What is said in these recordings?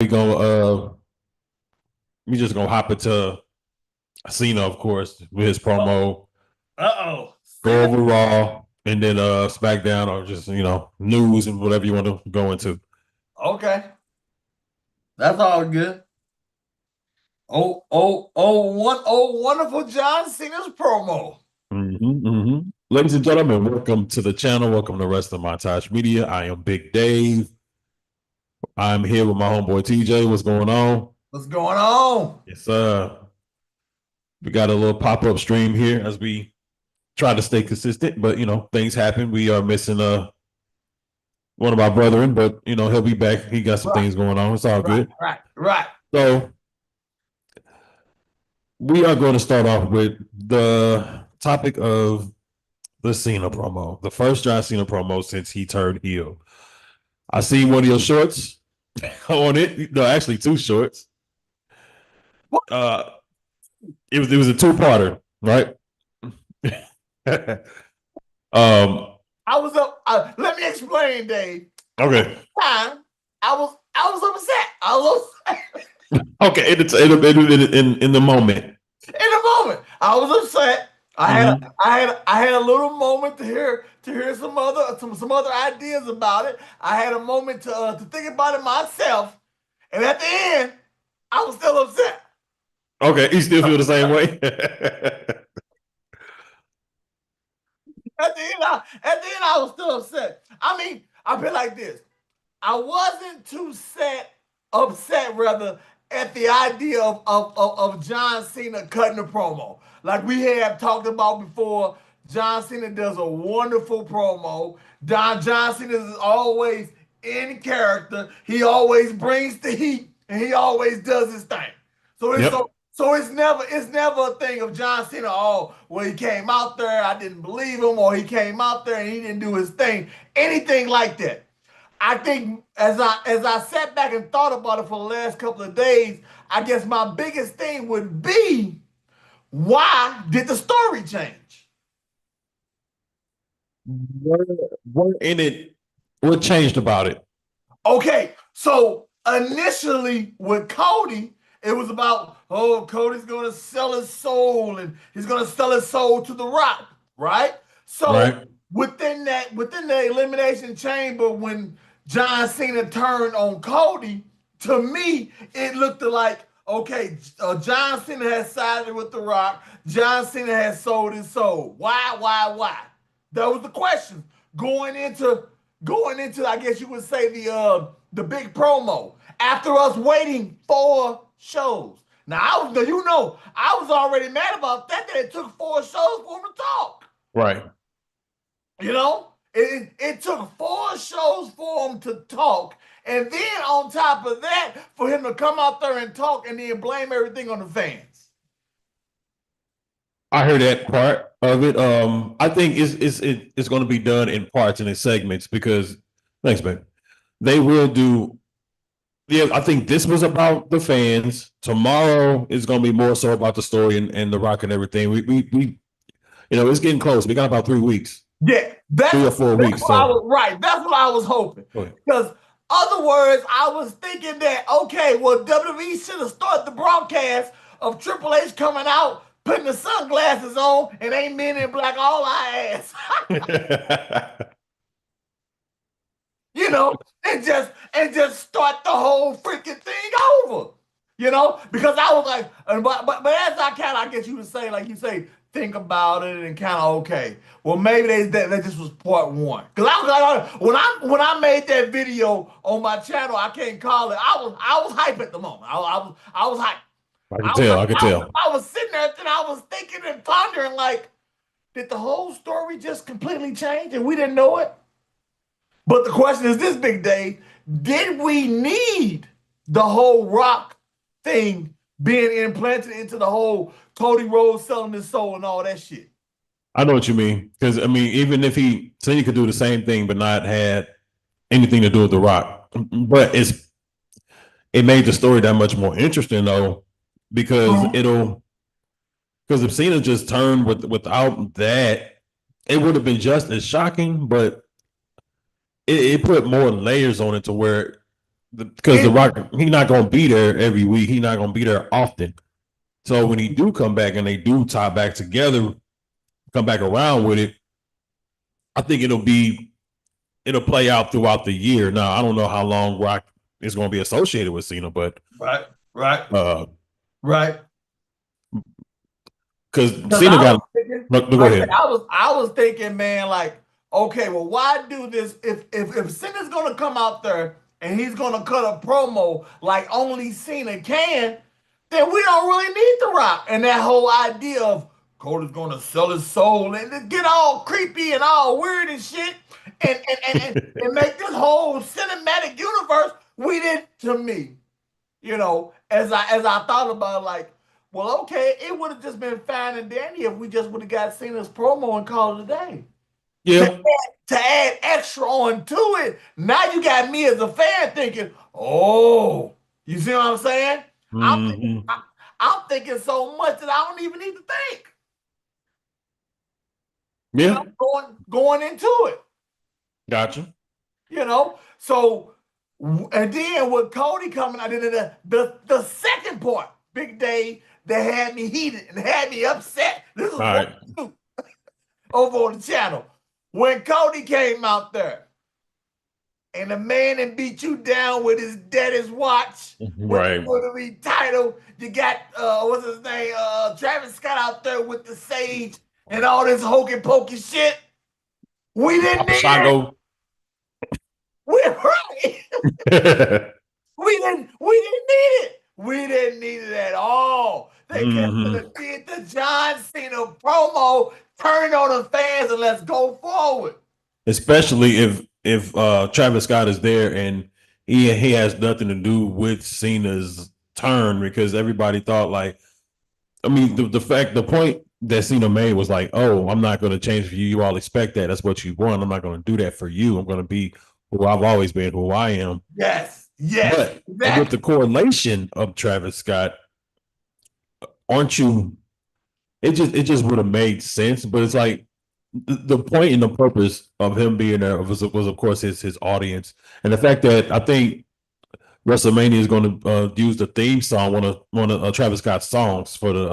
We gonna we just gonna hop into Cena, of course, with his promo. Uh-oh. Go over Raw and then Smackdown, or just news and whatever you want to go into. Okay. That's all good. Wonderful John Cena's promo. Ladies and gentlemen, welcome to the channel. Welcome to Wrestling Montage Media. I am Big Dave. I'm here with my homeboy TJ. What's going on? What's going on? Yes, we got a little pop-up stream here as we try to stay consistent, but things happen. We are missing one of my brethren, but he'll be back. He got some things going on. It's all good. Right. So we are going to start off with the topic of the Cena promo, the first John Cena promo since he turned heel. I see one of your shorts on it. No, actually two shorts. It was a two-parter, right? I was up. Let me explain, Dave. Okay. I was upset. I was upset. Okay, in the moment. In the moment, I was upset. I had a little moment to hear some other ideas about it. I had a moment to think about it myself, and at the end, I was still upset. Okay, you still feel the same way? At the end, I was still upset. I mean, I feel like this. I wasn't too upset rather at the idea of John Cena cutting the promo. Like we have talked about before, John Cena does a wonderful promo. John Cena is always in character. He always brings the heat, and he always does his thing. So it's never a thing of John Cena. Oh, well, he came out there, I didn't believe him, or he came out there and he didn't do his thing. Anything like that. I think as I sat back and thought about it for the last couple of days, I guess my biggest thing would be, why did the story change? What in it? What changed about it? Okay, so initially with Cody, it was about, oh, Cody's going to sell his soul, and he's going to sell his soul to The Rock, right? So right. within the Elimination Chamber, when John Cena turned on Cody, to me, it looked like, okay, John Cena has sided with The Rock. John Cena has sold his soul. Why? That was the question going into, I guess you would say, the big promo after us waiting 4 shows. Now, I was already mad about that it took 4 shows for him to talk. Right. It took 4 shows for him to talk. And then on top of that, for him to come out there and talk and then blame everything on the fans. I heard that part of it. I think it's going to be done in parts and in segments because, thanks, man. They will do. Yeah, I think this was about the fans. Tomorrow is going to be more so about the story and The Rock and everything. We it's getting close. We got about 3 weeks. Yeah, 3 or 4 weeks. That's what I was hoping. Because other words, I was thinking that, okay, well, WWE should have started the broadcast of Triple H coming out, putting the sunglasses on, and ain't men in black all our ass. And just start the whole freaking thing over. Because I was like, but as I guess you would say, like you say, think about it and kind of, okay, well, maybe that just was part 1. Because I was like, when I made that video on my channel, I can't call it. I was hype at the moment. I was hype. I can tell. I was sitting there and I was thinking and pondering, like, did the whole story just completely change and we didn't know it? But the question is this, Big Dave, did we need the whole Rock thing being implanted into the whole Cody Rhodes selling his soul and all that shit? I know what you mean. Because, I mean, even if he could do the same thing but not had anything to do with The Rock. But it made the story that much more interesting, though, because if Cena just turned without that, it would have been just as shocking, but it put more layers on it to where because The Rock, he's not gonna be there every week. He's not gonna be there often. So when he do come back and they do tie back together, come back around with it, I think it'll play out throughout the year. Now I don't know how long Rock is going to be associated with Cena, but right, right, uh, right. because Because Cena I got. was thinking, Go like I ahead. said, I was thinking, man, like, okay, well, why do this if Cena's gonna come out there and he's gonna cut a promo like only Cena can, then we don't really need The Rock. And that whole idea of Cody's gonna sell his soul and just get all creepy and all weird and shit and make this whole cinematic universe, we did to me, as I thought about it, like, well, okay, it would have just been fine and dandy if we just would have got Cena's promo and called it a day. Yeah. To add extra on to it, now you got me as a fan thinking, oh, you see what I'm saying? Mm-hmm. I'm thinking so much that I don't even need to think. Yeah. Going into it. Gotcha. So and then with Cody coming out, the second part, Big Day, that had me heated and had me upset. This is All what over on the channel. When Cody came out there and the man and beat you down with his daddy's watch, right, with the title, you got what's his name? Travis Scott out there with the sage and all this hokey pokey shit. We didn't need it. We're right. We didn't need it. We didn't need it at all. They did the John Cena promo, turn on the fans, and let's go forward. Especially if Travis Scott is there and he has nothing to do with Cena's turn, because everybody thought, like, I mean, the point that Cena made was like, oh, I'm not going to change for you. You all expect that. That's what you want. I'm not going to do that for you. I'm going to be who I've always been, who I am. Yes. But exactly. With the correlation of Travis Scott, aren't you? It just would have made sense. But it's like the point and the purpose of him being there was of course his audience, and the fact that I think WrestleMania is going to use the theme song, one of Travis Scott's songs for the.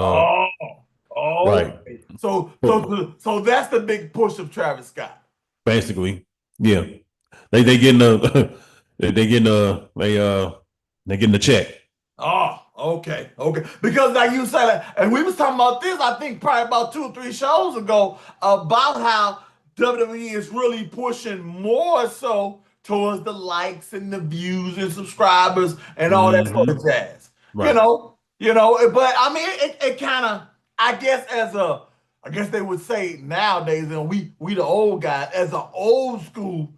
Right. So that's the big push of Travis Scott. Basically, yeah. They getting a they getting a check. Oh, okay. Because like you said, and we was talking about this, I think probably about 2 or 3 shows ago, about how WWE is really pushing more so towards the likes and the views and subscribers and all that sort of jazz. Right. But I mean, it kind of, I guess they would say nowadays, and we the old guys, as an old school,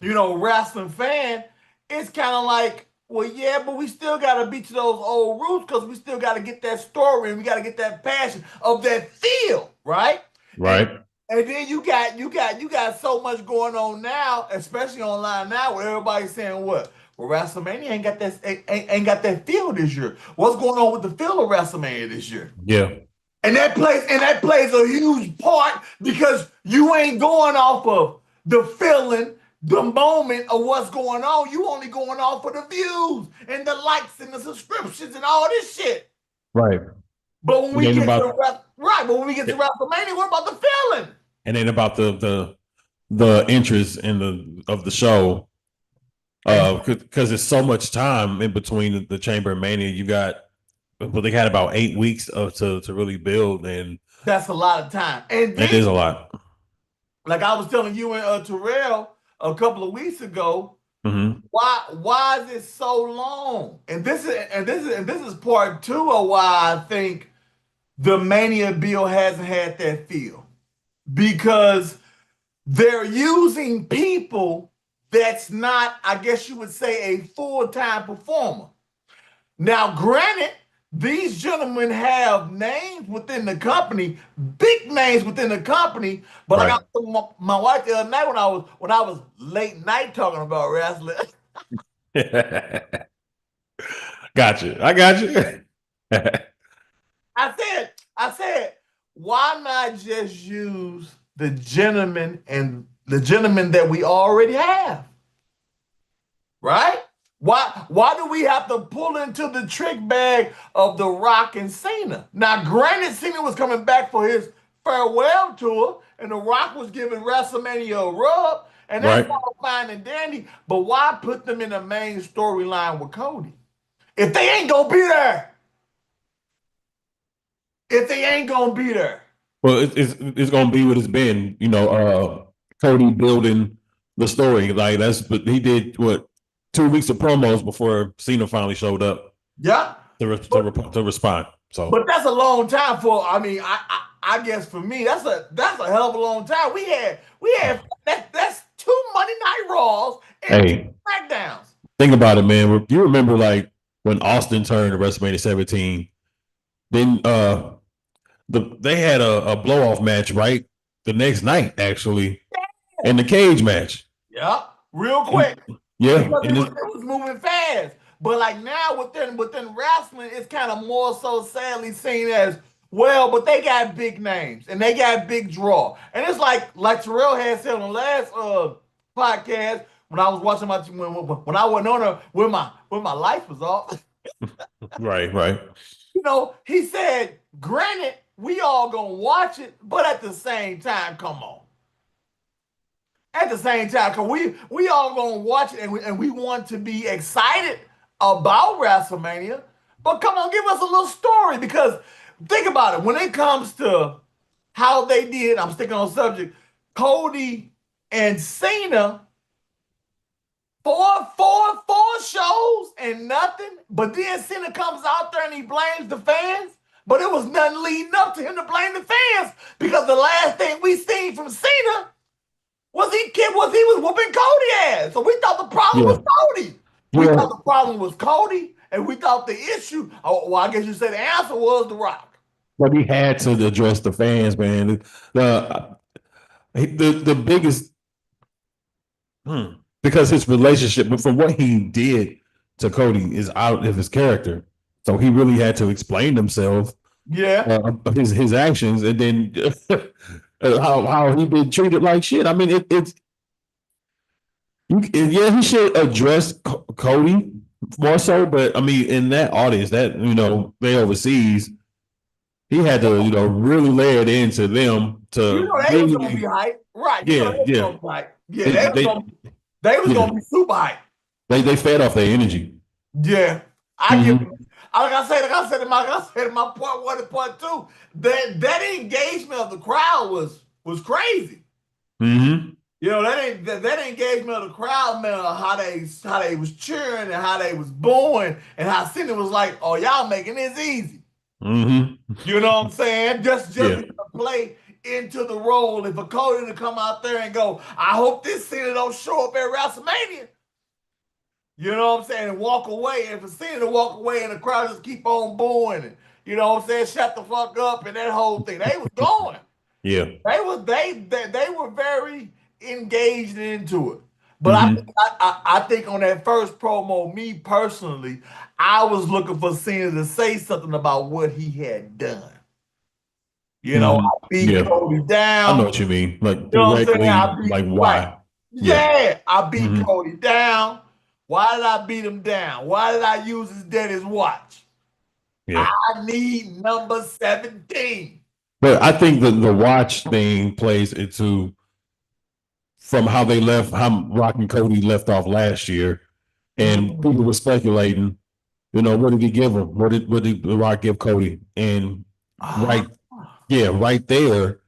wrestling fan, it's kind of like, well, yeah, but we still got to beat to those old roots because we still got to get that story and we got to get that passion of that feel, right? Right. And then you got so much going on now, especially online now, where everybody's saying what? Well, WrestleMania ain't got that feel this year. What's going on with the feel of WrestleMania this year? Yeah. And that plays a huge part because you ain't going off of the feeling, the moment of what's going on. You only going off of the views and the likes and the subscriptions and all this shit. Right. But when we get to WrestleMania, what about the feeling? And then about the interest in of the show. Because there's so much time in between the Chamber and Mania. You got, well, they had about 8 weeks to really build, and that's a lot of time. And it is a lot. Like I was telling you and Tarrell a couple of weeks ago, why is it so long? And this is part 2 of why I think the Mania bill hasn't had that feel, because they're using people that's not, I guess you would say, a full-time performer. Now, granted, these gentlemen have names within the company, big names within the company. But right. Like I told my wife the other night when I was late night talking about wrestling. Gotcha. I got you. I said, why not just use the gentleman that we already have? Right? Why do we have to pull into the trick bag of The Rock and Cena? Now, granted, Cena was coming back for his farewell tour, and The Rock was giving WrestleMania a rub, and that's Right. all fine and dandy. But why put them in the main storyline with Cody if they ain't gonna be there? If they ain't gonna be there. Well, it's gonna be what it's been. Cody building the story. Like but he did what 2 weeks of promos before Cena finally showed up. Yeah. To respond. So, but that's a long time for. I mean, I guess for me, that's a hell of a long time. We had that's 2 Monday Night Raws and Smackdowns. Think about it, man. You remember like when Austin turned to WrestleMania 17? Then they had a blow off match right the next night, actually, in the cage match. Yeah, real quick. Yeah, because it was moving fast. But like now within wrestling, it's kind of more so sadly seen as well. But they got big names and they got big draw, and it's like Terrell had said on the last podcast when I was watching when I went on there when my life was off. Right. He said, granted, we all gonna watch it, but at the same time, come on. At the same time, because we all gonna watch it and we want to be excited about WrestleMania, but come on, give us a little story, because think about it. When it comes to how they did, I'm sticking on subject, Cody and Cena, four shows and nothing, but then Cena comes out there and he blames the fans, but it was nothing leading up to him to blame the fans, because the last thing we seen from Cena was he was whooping Cody ass. So we thought the problem was Cody. We thought the problem was Cody, and we thought the issue, I guess you said the answer was The Rock. But he had to address the fans, man. The biggest, because his relationship, from what he did to Cody, is out of his character. So he really had to explain himself. Yeah. His actions, and then how he been treated like shit. I mean, he should address Cody more so, but I mean, in that audience, that they overseas, he had to really lay it into them to. They was gonna be hype, right? They was gonna be super hype. They fed off their energy. Yeah, I give. Like I said in my part 1 and part 2, that engagement of the crowd was crazy. Mm-hmm. That engagement of the crowd, man, how they was cheering and how they was booing and how Cena was like, "Oh, y'all making this easy." Mm-hmm. You know what I'm saying? Just to play into the role. If a Cody to come out there and go, "I hope this Cena don't show up at WrestleMania." You know what I'm saying? And walk away. And for Cena to walk away and the crowd just keep on booing and, you know what I'm saying, shut the fuck up and that whole thing. They was going. Yeah. They were very engaged into it. But I think on that first promo, me personally, I was looking for Cena to say something about what he had done. I beat Cody down. I know what you mean. Like directly, like why? Right. Yeah, I beat Cody down. Why did I beat him down? Why did I use his daddy's watch? Yeah. I need number 17. But I think the watch thing plays into from how Rock and Cody left off last year. And people were speculating, what did he give him? What did The Rock give Cody? And right there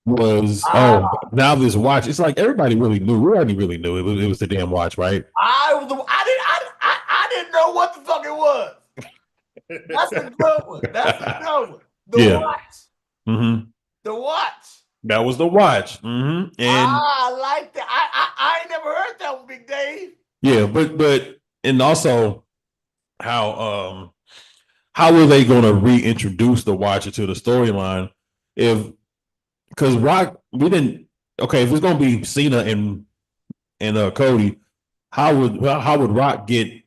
was now this watch. It's like everybody really knew. We already really knew it was the damn watch, right? I didn't know what the fuck it was. That's a good one. The watch. Mm-hmm. The watch. That was the watch. Mm-hmm. And I like that. I ain't never heard that one, Big Dave. Yeah, but and also how are they going to reintroduce the watch into the storyline because Rock if it's going to be Cena and Cody, how would Rock get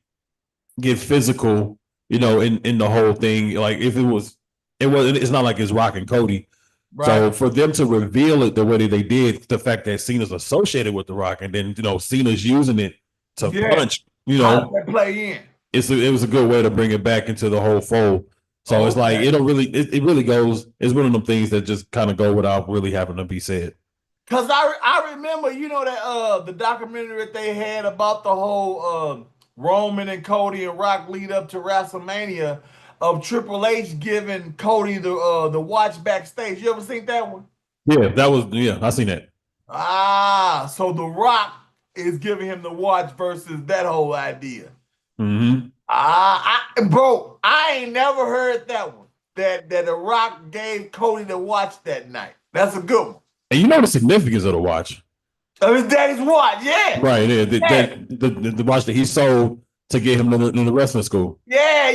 physical, in the whole thing? Like if it's not like it's Rock and Cody. Right. So for them to reveal it the way that they did, the fact that Cena's associated with The Rock, and then Cena's using it to punch you How does know, that play in? it was a good way to bring it back into the whole fold. So it's like it really goes. It's one of them things that just kind of go without really having to be said. Cause I remember, you know, that the documentary that they had about the whole Roman and Cody and Rock lead up to WrestleMania of Triple H giving Cody the watch backstage. You ever seen that one? Yeah, I seen that. Ah, so The Rock is giving him the watch versus that whole idea. Mm-hmm. Bro, I ain't never heard that one. That The Rock gave Cody the watch that night. That's a good one. And you know the significance of the watch, Of his daddy's watch, yeah. right? Yeah, Yeah. the watch that he sold to get him in the wrestling school. Yeah.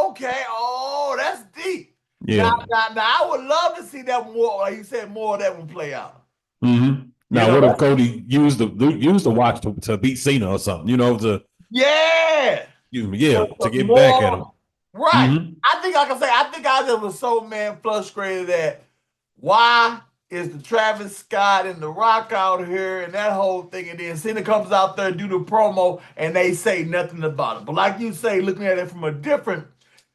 Okay. Oh, that's deep. Now, Yeah. I would love to see that more, like you said, more of that one play out. Mm-hmm. You Now, know, what if Cody used the watch to beat Cena or something? You know, yeah. to get back at him. More. Right. Mm-hmm. I think, like I say, I think I just was so frustrated that why is the Travis Scott and the Rock out here and that whole thing, and then Cena comes out there do the promo and they say nothing about it. But like you say, looking at it from a different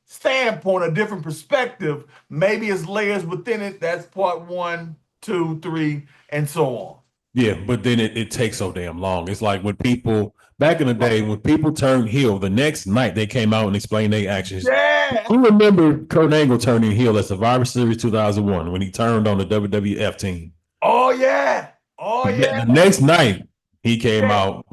standpoint, a different perspective, maybe it's layers within it. That's part 1, 2, 3, and so on. Yeah, but then it takes so damn long. It's like when people back in the day, when people turned heel, the next night they came out and explained their actions. Yeah. You remember Kurt Angle turning heel at Survivor Series 2001 when he turned on the WWF team. Oh yeah. Oh yeah. The next night he came Yeah. out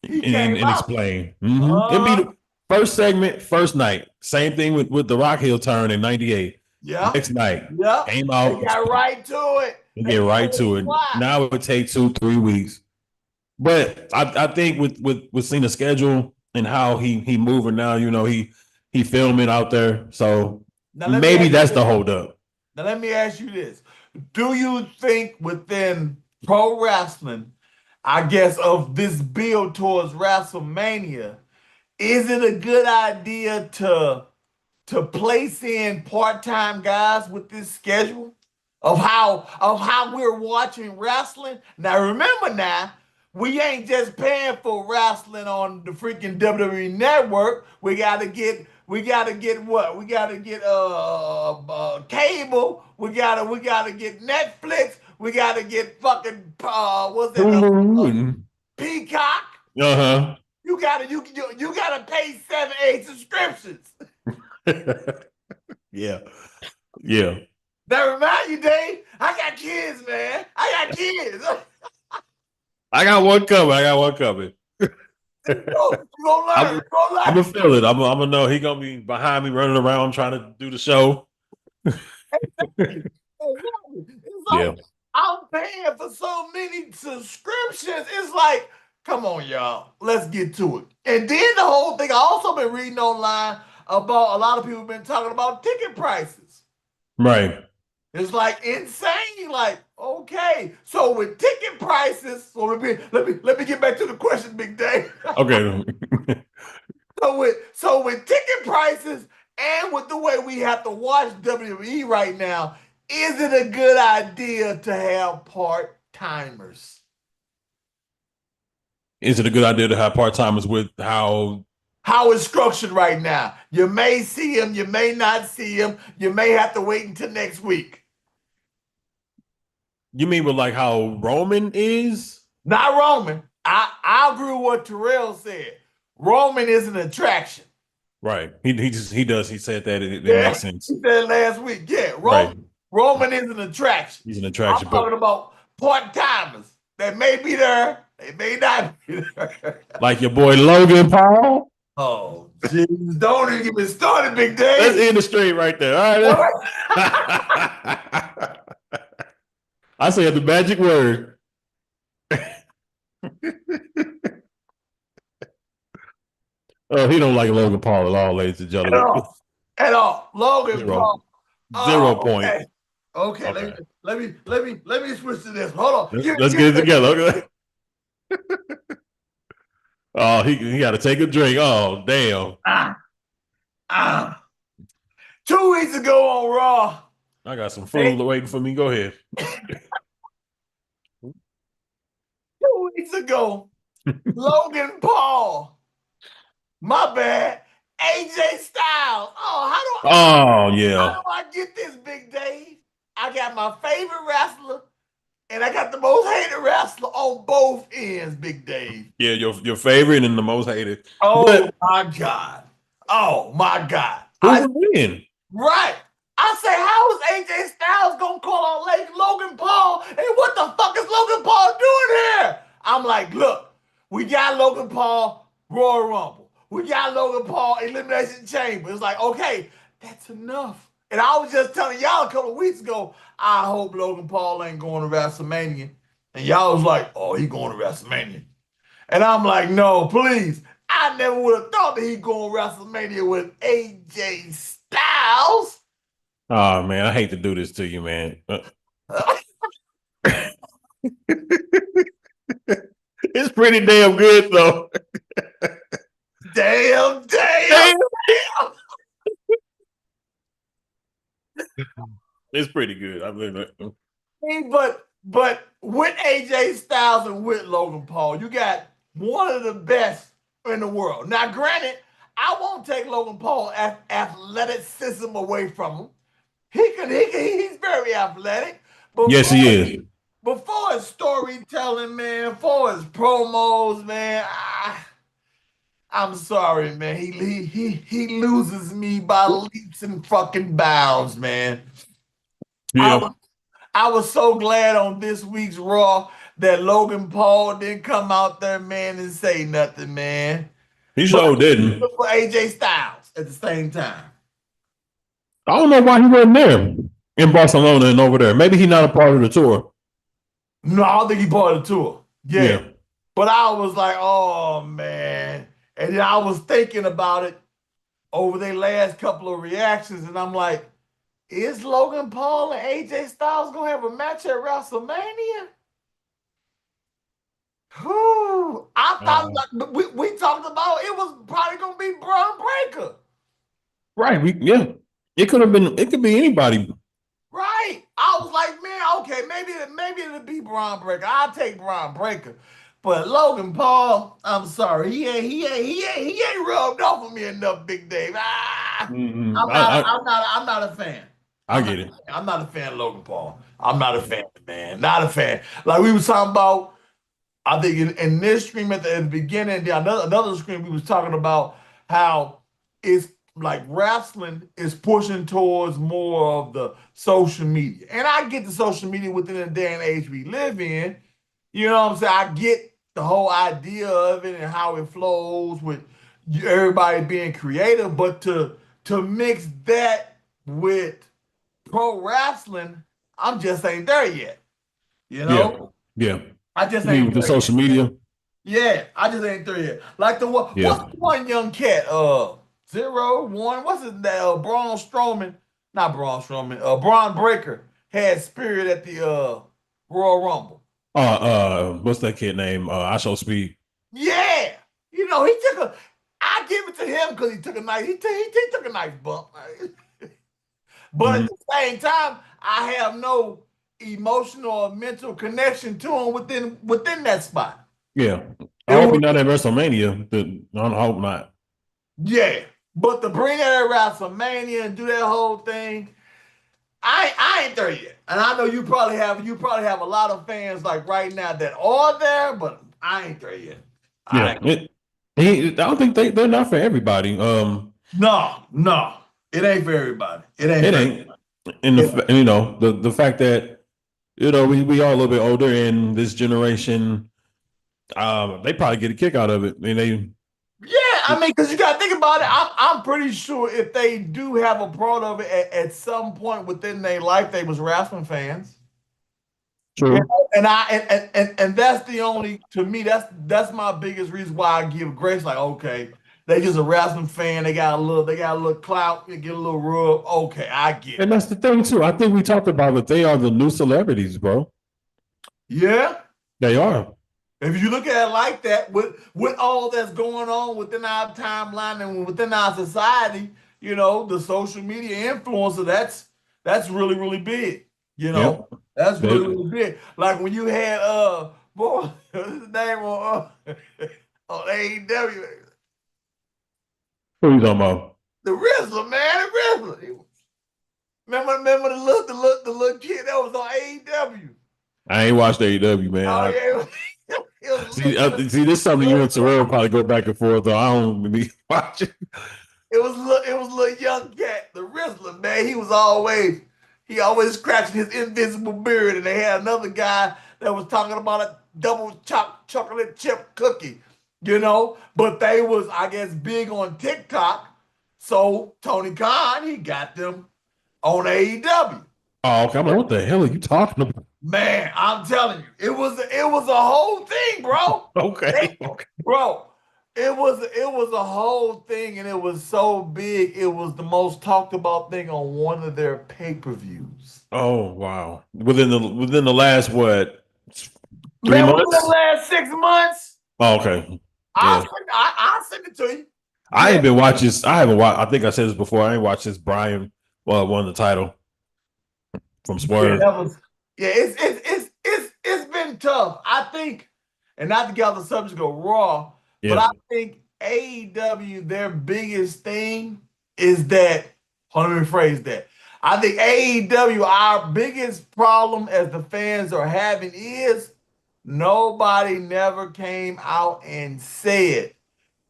He came and out. explained. Mm-hmm. It'd be the first segment, first night. Same thing with the Rock heel turn in '98. Yeah. Next night Yeah. came out. They got right to it. They get right to it. Why? Now it would take 2-3 weeks. But I think with Cena's schedule and how he moving now, you know, he filming out there. So maybe that's the holdup. Now let me ask you this. Do you think within pro wrestling, I guess, of this build towards WrestleMania, is it a good idea to place in part-time guys with this schedule of how we're watching wrestling? Now remember we ain't just paying for wrestling on the freaking WWE network. We gotta get what? We gotta get cable. We gotta get Netflix. We gotta get fucking what's that? Peacock. Uh-huh. You gotta pay 7-8 subscriptions. Yeah. That remind you, Dave? I got kids, man. I got kids. I got one coming. You gonna learn. I'm gonna feel it. I'm gonna know he gonna be behind me running around trying to do the show. Exactly. It's like, I'm paying for so many subscriptions. It's like, come on, y'all. Let's get to it. And then the whole thing, I also been reading online about a lot of people been talking about ticket prices. Right. It's like insane. Like, okay. So with ticket prices, so let me get back to the question, Big Dave. Okay. So with ticket prices and with the way we have to watch WWE right now, is it a good idea to have part-timers? Is it a good idea to have part-timers with how it's structured right now? You may see them, you may not see them, you may have to wait until next week. You mean with like how Roman is? Not Roman. I agree with what Tarrell said. Roman is an attraction. Right. He said that it makes sense. He said last week. Yeah. Roman is an attraction. He's an attraction. I'm talking about part-timers that may be there, they may not be there. Like your boy Logan Paul. Oh, jeez. Don't even get me started, Big Dave. Let's end the stream right there. All right. I said the magic word. Oh, he don't like Logan Paul at all, ladies and gentlemen. At all. Logan Paul. 0 point. Okay. Let me switch to this. Hold on. Let's get it together. Okay. Oh, he got to take a drink. Oh, damn. 2 weeks ago on Raw. I got some food waiting for me. Go ahead. 2 weeks ago, Logan Paul My bad. AJ Styles. Oh, Oh how yeah, do I get this, Big Dave? I got my favorite wrestler and I got the most hated wrestler on both ends, Big Dave. yeah. Your favorite and the most hated. Oh But my God. Oh my God. who would win? Right. I say, how is AJ Styles gonna call on Logan Paul? And what the fuck is Logan Paul doing here? I'm like, look, we got Logan Paul Royal Rumble. We got Logan Paul Elimination Chamber. It's like, okay, that's enough. And I was just telling y'all a couple of weeks ago, I hope Logan Paul ain't going to WrestleMania. And y'all was like, oh, he going to WrestleMania. And I'm like, no, please. I never would have thought that he'd go on WrestleMania with AJ Styles. Oh man, I hate to do this to you, man. It's pretty damn good though. Damn. Damn. It's pretty good. I mean, But with AJ Styles and with Logan Paul, you got one of the best in the world. Now, granted, I won't take Logan Paul athleticism away from him. He's very athletic. But yes, he is. before his storytelling, man, for his promos, man, I'm sorry, man. He loses me by leaps and fucking bounds, man. I Yeah, was I was so glad on this week's Raw that Logan Paul didn't come out there, man, and say nothing, man. he But sure didn't. for AJ Styles at the same time. I don't know why he wasn't there in Barcelona and over there. Maybe he's not a part of the tour. No, I don't think he bought the tour. Yeah. Yeah. But I was like, oh man. And then I was thinking about it over their last couple of reactions, and I'm like, is Logan Paul and AJ Styles gonna have a match at WrestleMania? Whew. I thought like, we talked about it was probably gonna be Braun Breaker. Right. Yeah. It could have been. It could be anybody. Right. I was like, man, okay, maybe it'll be Braun Breaker. I'll take Braun Breaker. But Logan Paul, I'm sorry, he ain't rubbed off on me enough, Big Dave. Mm-hmm. I I'm not a fan. I get it. I'm not a fan of Logan Paul. I'm not a fan, man. Not a fan. Like we were talking about, I think in this stream at the beginning, another stream we was talking about how it's like wrestling is pushing towards more of the social media. And I get the social media within the day and age we live in. You know what I'm saying? I get the whole idea of it and how it flows with everybody being creative, but to mix that with pro wrestling, I'm just ain't there yet. You Yeah. know? Yeah. I just You mean ain't with the there yet. social media? Yeah, I just ain't there yet. Like what's Yeah. the one young cat? 0-1. What's his name? Braun Strowman, not Braun Strowman. Braun Breaker had Spirit at the Royal Rumble. What's that kid name? I show speed. Yeah, you know he took a. I give it to him because he took a nice. He took a nice bump. But at Mm-hmm. the same time, I have no emotional or mental connection to him within that spot. Yeah. I It hope he's was not at WrestleMania. I hope not. Yeah, but to bring that at WrestleMania and do that whole thing, I ain't there yet. And I know you probably have a lot of fans like right now that are there, but I ain't there yet. Yeah. I don't think they're not for everybody. No, it ain't for everybody. It ain't It for ain't. And everybody. the fact that we all a little bit older in this generation, they probably get a kick out of it. I mean, Yeah, I mean, because you got to think about it. I'm pretty sure if they do have a part of it at some point within their life, they was wrestling fans. You true. know, and that's the only to me that's my biggest reason why I give grace. Like, okay, they just a wrestling fan. They got a little clout. They get a little rub. Okay, I get And it. that's the thing too. I think we talked about it. They are the new celebrities, bro. Yeah, They are. if you look at it like that, with all that's going on within our timeline and within our society, the social media influencer, that's really, really big. You know, Yep. that's really, They, really big. Like when you had boy, what's his name on AEW? Who you talking about? The Rizzler, man, the Rizzler. Remember the little kid that was on AEW? I ain't watched AEW, man. Oh yeah, it was See, this is something you and Terrell probably go back and forth. Though I don't be watching. it was little young cat, the Rizzler, man. He always scratching his invisible beard, and they had another guy that was talking about a double chocolate chip cookie, you know. But they was, I guess, big on TikTok. So Tony Khan, he got them on AEW. Oh, okay. I'm like, what the hell are you talking about? Man, I'm telling you, it was a whole thing, bro. Okay. Bro, it was a whole thing, and it was so big. It was the most talked about thing on one of their pay-per-views. Oh wow! Within the last what 3 Man, within months? the last 6 months, Oh, okay. Yeah. I'll send it to you. I ain't been watching. I haven't watched. I think I said this before. I ain't watched this. Brian won the title from Yeah, Swerve. that was it's been tough. I think, and not to get off the subject go raw, but Yeah. I think AEW, their biggest thing is that, hold on, let me rephrase that. I think AEW, our biggest problem as the fans are having is nobody never came out and said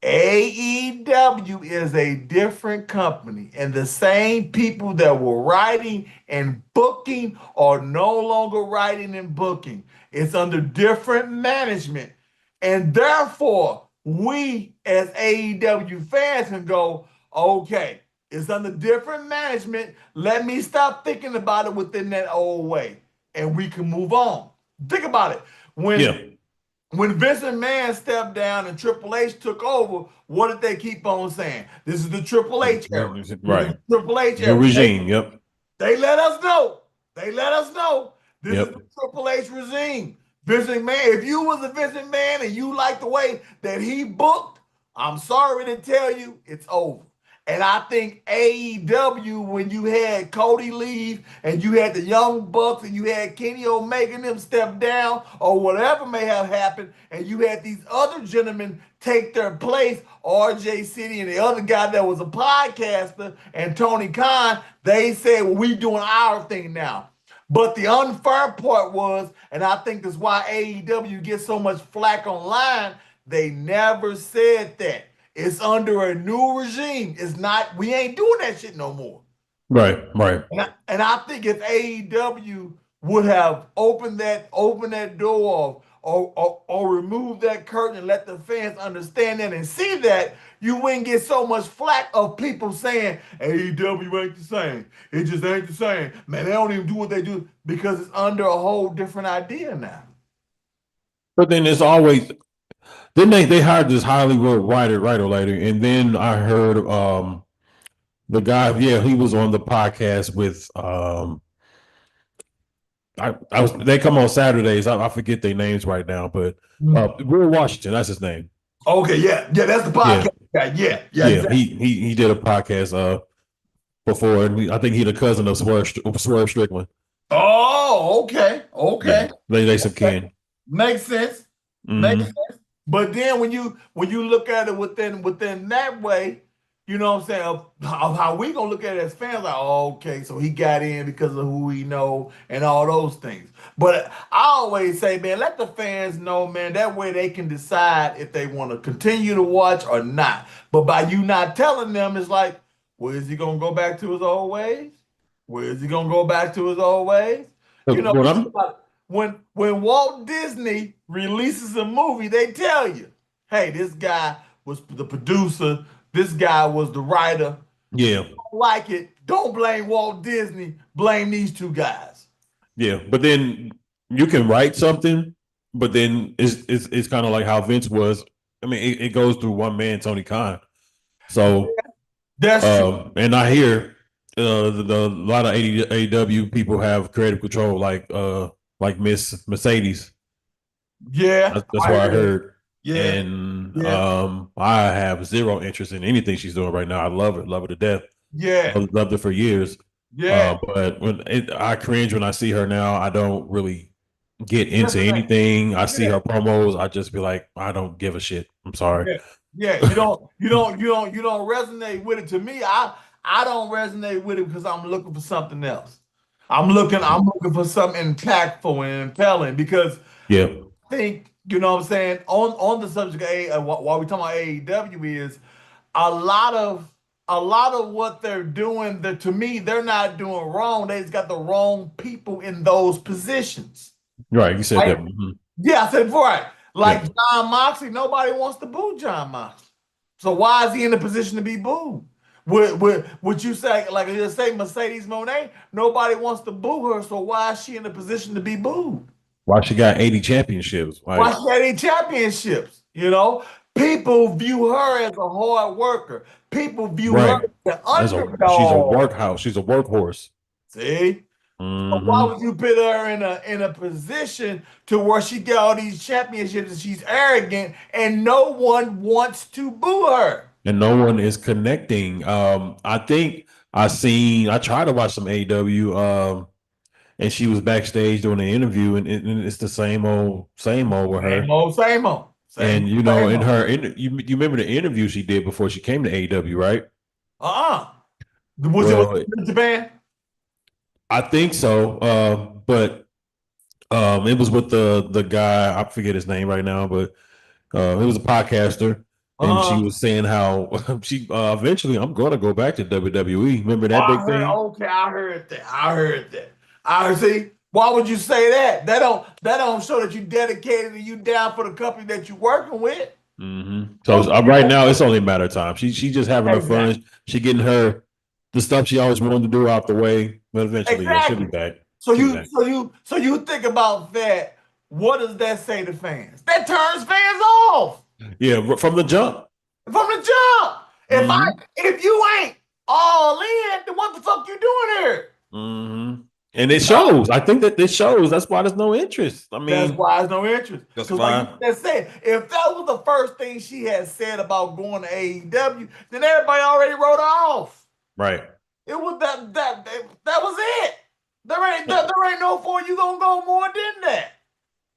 AEW is a different company, and the same people that were writing and booking are no longer writing and booking. It's under different management. And therefore, we as AEW fans can go, okay, it's under different management. Let me stop thinking about it within that old way, and we can move on. Think about it. Yeah. When Vince McMahon stepped down and Triple H took over, what did they keep on saying? This is the Triple H era. Right. Triple H New era. regime. Yep. They let us know. They let us know. This is Yep. the Triple H regime. Vince McMahon, if you was a Vince McMahon and you like the way that he booked, I'm sorry to tell you, it's over. And I think AEW, when you had Cody leave and you had the Young Bucks and you had Kenny Omega and them step down or whatever may have happened, and you had these other gentlemen take their place, RJ City and the other guy that was a podcaster and Tony Khan, they said, well, we doing our thing now. But the unfair part was, and I think that's why AEW gets so much flack online, they never said that. It's under a new regime. It's not, we ain't doing that shit no more. Right. And I think if AEW would have opened that door or removed that curtain and let the fans understand that and see that, you wouldn't get so much flack of people saying AEW ain't the same. It just ain't the same. Man, they don't even do what they do because it's under a whole different idea now. But then there's always then they hired this Hollywood writer later, and then I heard the guy, yeah, he was on the podcast with I was they come on Saturdays. I forget their names right now, but Will Washington, that's his name. Okay, yeah, that's the podcast guy. Yeah. Exactly. He did a podcast before, and I think he the cousin of Swerve Strickland. Oh, okay. Yeah, they some kin. Makes sense. Makes sense. But then when you look at it within that way, you know what I'm saying, of how we gonna look at it as fans, like, oh, okay, so he got in because of who we know and all those things. But I always say, man, let the fans know, man, that way they can decide if they want to continue to watch or not. But by you not telling them, it's like, well, is he gonna go back to his old ways? Where is he gonna go back to his old ways? You know, when Walt Disney releases a movie, they tell you, hey, this guy was the producer, this guy was the writer. Yeah. If you don't like it, don't blame Walt Disney, blame these two guys. Yeah, but then you can write something, but then it's kind of like how Vince was. I mean, it goes through one man, Tony Khan. So that's true. And I hear a lot of AEW people have creative control, like Miss Mercedes. Yeah, that's what I heard. Yeah, and I have zero interest in anything she's doing right now. I love her to death. Yeah, I've loved her for years. Yeah, but I cringe when I see her now. I don't really get into anything. I see her promos. I just be like, I don't give a shit. I'm sorry. Yeah, you don't resonate with it. To me, I don't resonate with it because I'm looking for something else. I'm looking for something impactful and impelling because Yeah, I think, you know what I'm saying, on the subject of while we talking about AEW is a lot of what they're doing that to me they're not doing wrong. They just got the wrong people in those positions. right. You said Right? that. Mhm. Yeah, I said before, right. Like Yeah, John Moxley, nobody wants to boo John Moxley. So why is he in the position to be booed? Would you say, like you say Mercedes Monet, nobody wants to boo her, so why is she in the position to be booed? why she got 80 championships? Why Like, she got any championships? You know, people view her as a hard worker. People view her right. as an She's a underdog. workhouse. She's a workhorse. See? So why Hmm. would you put her in a position to where she get all these championships and she's arrogant and no one wants to boo her? And no one is connecting. I think I tried to watch some AW, and she was backstage doing an interview, and it's the same old with Same her. old, same old, And same old, same in old. her, you remember the interview she did before she came to AW, right? Uh-uh. Was Well, it in Japan? I think so. But it was with the guy, I forget his name right now, but it was a podcaster, and she Uh-huh. was saying how she eventually I'm going to go back to WWE. Remember Oh, that I big heard. thing? Okay, I heard that. I heard that. I see. Why would you say that? That don't show that you dedicated and you down for the company that you're working with. So Don't give right that. now it's only a matter of time. She just having her Exactly. fun. She getting her the stuff she always wanted to do out the way. But eventually, yeah, she'll be Exactly. back. So She'll be you back. so you so you think about that. What does that say to fans? That turns fans off Yeah, from the jump. from the jump. If I Hmm. if you ain't all in, then what the fuck you doing here? Hmm. And it shows. I think that this shows. That's why there's no interest. I That's mean, why there's no interest. that's Because like you fine. just said, if that was the first thing she had said about going to AEW, then everybody already wrote her off. Right. It was that was it. There ain't no for you gonna go more than that.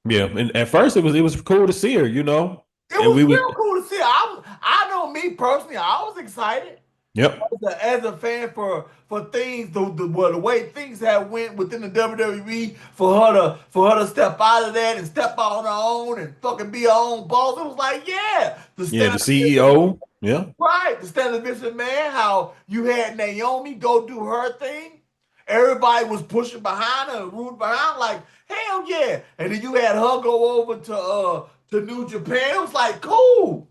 Yeah. And at first it was cool to see her, you know. It And was we real would. cool to see. I know me personally, I was excited Yep. as a fan for things the way things have went within the WWE for her to step out of that and step out on her own and fucking be her own boss. It was like, yeah, the Yeah. stand The CEO. Yeah. right, the stand vision man. How you had Naomi go do her thing. Everybody was pushing behind her, rooting behind, like hell yeah. And then you had her go over to New Japan. It was like cool.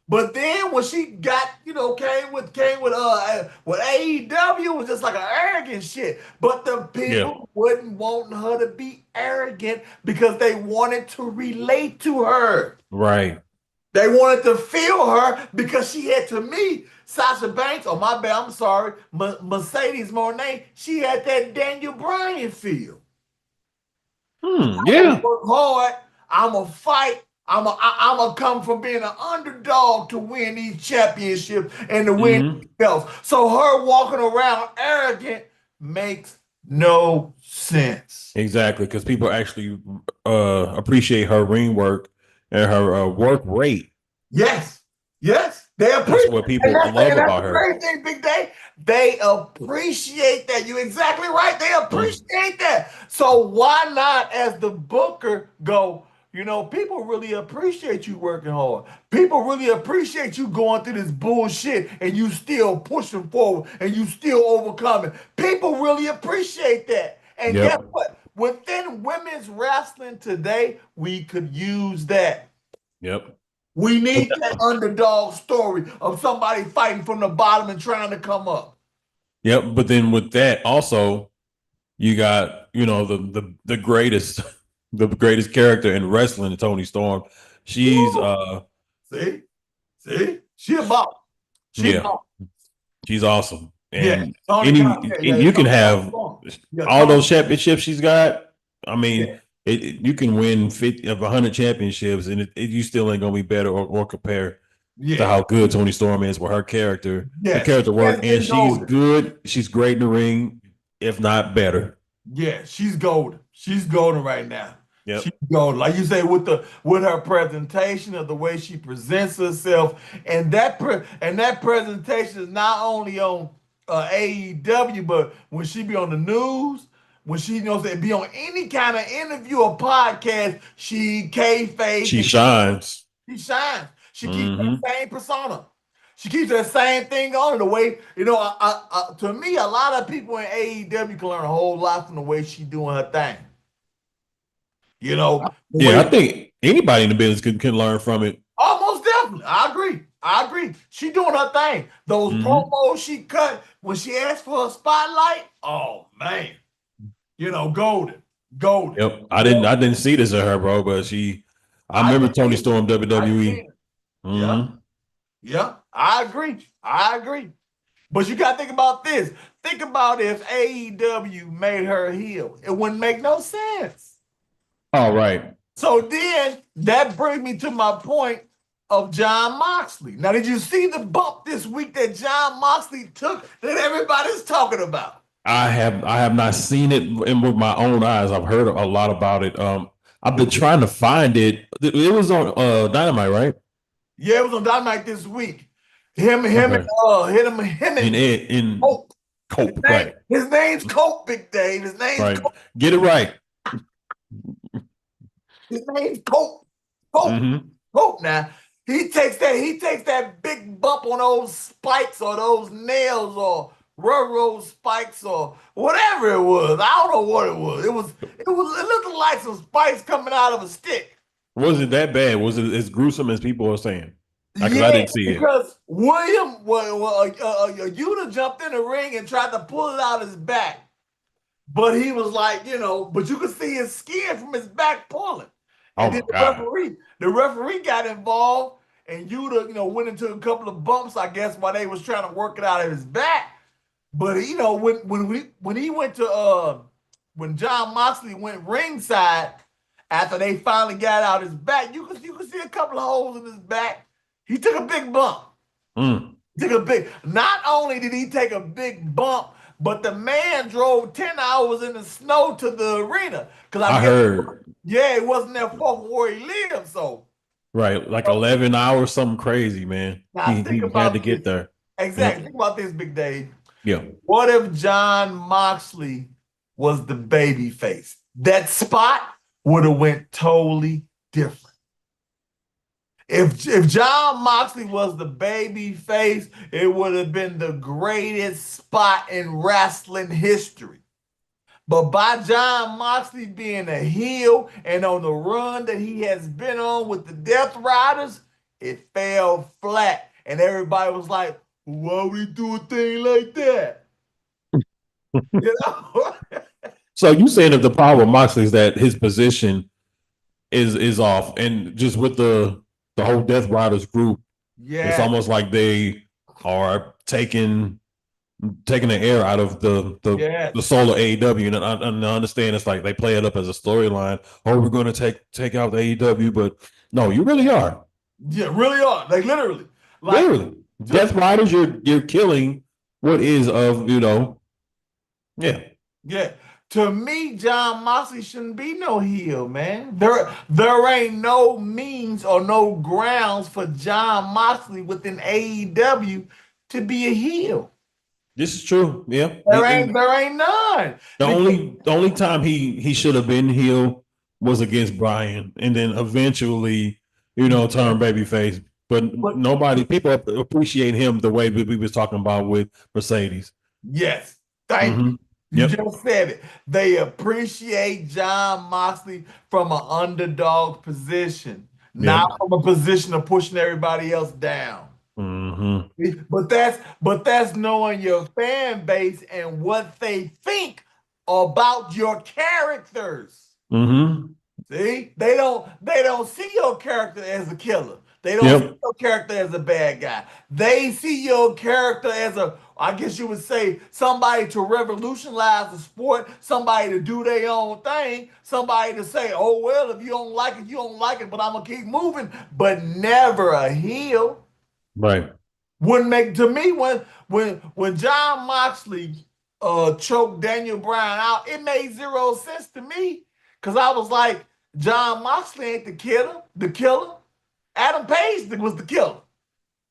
But then when she got, came with AEW, it was just like an arrogant shit. But the Yeah. people wouldn't want her to be arrogant because they wanted to relate to her. Right. They wanted to feel her because she had, to me, Sasha Banks, oh my bad, I'm sorry, Mercedes Monet, she had that Daniel Bryan feel. Yeah. Work hard. I'm a fight. I'm a come from being an underdog to win these championships and to win Hmm. these belts. So her walking around arrogant makes no sense. Exactly. Because people actually appreciate her ring work and her work rate. Yes, yes, they That's appreciate, what people love and that's about the her. great thing, Big Day. They appreciate that. You're exactly right. They Mhm. appreciate that. So why not, as the booker, go? People really appreciate you working hard. People really appreciate you going through this bullshit and you still pushing forward and you still overcoming. People really appreciate that. And guess Yep. what? Within women's wrestling today, we could use that. Yep. We need that underdog story of somebody fighting from the bottom and trying to come up. Yep. But then with that, also, you got, the greatest, the greatest character in wrestling, Tony Storm. She's Woo! See? See? She a boss. She yeah, boss. she's awesome. Yeah. And Tony Khan. Yeah, yeah, you can Tony have Khan. Yeah, all Tony. those championships she's got. I mean, Yeah. you can win 50 of 100 championships, and you still ain't gonna be better or compare to Yeah. how good Tony Storm is with her Yeah. She character work, has and been she's golden. good. She's great in the ring, if not better. Yeah, she's golden. She's golden right now. Yep. She go like you say with her presentation of the way she presents herself, and that presentation is not only on AEW, but when she be on the news, when she be on any kind of interview or podcast, she kayfabe She and shines. she shines. She keeps that Mm-hmm. same persona. She keeps that same thing on the way. To me, a lot of people in AEW can learn a whole lot from the way she doing her thing. The Yeah, way. I think anybody in the business can learn from it. Almost definitely. I agree. She doing her thing. Those Mm-hmm. promos she cut when she asked for a spotlight. Oh man. Golden. Golden. Yep. I didn't see this in her, bro, but I I remember didn't Tony either. Storm I didn't WWE. either. Yeah. Mm-hmm. Yeah. I agree. I agree. But you got to think about this. Think about if AEW made her heel. It wouldn't make no sense. All right. So then that brings me to my point of Jon Moxley. Now, did you see the bump this week that Jon Moxley took that everybody's talking about? I have not seen it with my own eyes. I've heard a lot about it. I've been trying to find it. It was on Dynamite, right? Yeah, it was on Dynamite this week. Him and Okay. In Cope. Cope, right? His name's Cope, Big Dave. His name's Right. Cope. Get it right. His name's Cope. Cope. Mm-hmm. Cope. Now he takes that big bump on those spikes or those nails or railroad spikes or whatever it was. I don't know what it was. It looked like some spikes coming out of a stick. Was it that bad? Was it as gruesome as people are saying? Because I Yeah, didn't see it. because William, Yuta jumped in the ring and tried to pull it out his back. But he was like, but you could see his skin from his back pulling. Oh And my then God. the referee got involved, and Yuta, went into a couple of bumps, I guess, while they was trying to work it out of his back. But when he went to when Jon Moxley went ringside after they finally got out his back, you could see a couple of holes in his back. He took a big bump. Mm. Not only did he take a big bump, but the man drove 10 hours in the snow to the arena. Because I heard. Yeah, it wasn't that far from where he lived. So, Right, like 11 hours, something crazy, man. now He think had about to get this. there. Exactly. Yep. Think about this, Big Dave. Yeah. What if Jon Moxley was the baby face? That spot would have went totally different. If Jon Moxley was the baby face, it would have been the greatest spot in wrestling history. But by Jon Moxley being a heel and on the run that he has been on with the Death Riders, it fell flat. And everybody was like, why would he do a thing like that? You know? So you saying that the problem with Moxley is that his position is off, and just with the whole Death Riders group, it's Yeah. almost like they are taking the air out of Yeah. the soul of AEW. And I understand it's like they play it up as a storyline. Oh, we're going to take out the AEW, but no, you really are. Yeah, really are. Like literally. Like Literally. Death Riders, you're killing what is of, yeah. Yeah. To me, Jon Moxley shouldn't be no heel, man. There ain't no means or no grounds for Jon Moxley within AEW to be a heel. This is true. Yeah. There ain't none. The only time he should have been heel was against Bryan, and then eventually, turn babyface. But people appreciate him the way we was talking about with Mercedes. Yes. Thank you. You just said it. They appreciate Jon Moxley from an underdog position, not from a position of pushing everybody else down. Mm-hmm. But that's knowing your fan base and what they think about your characters. Mm-hmm. See, they don't see your character as a killer. They don't see your character as a bad guy. They see your character as I guess you would say, somebody to revolutionize the sport, somebody to do their own thing, somebody to say, oh, well, if you don't like it, you don't like it, but I'm going to keep moving, but never a heel. Right. Wouldn't make, to me, when Jon Moxley choked Daniel Bryan out, it made zero sense to me, because I was like, John Moxley ain't the killer. The killer. Adam Page was the killer.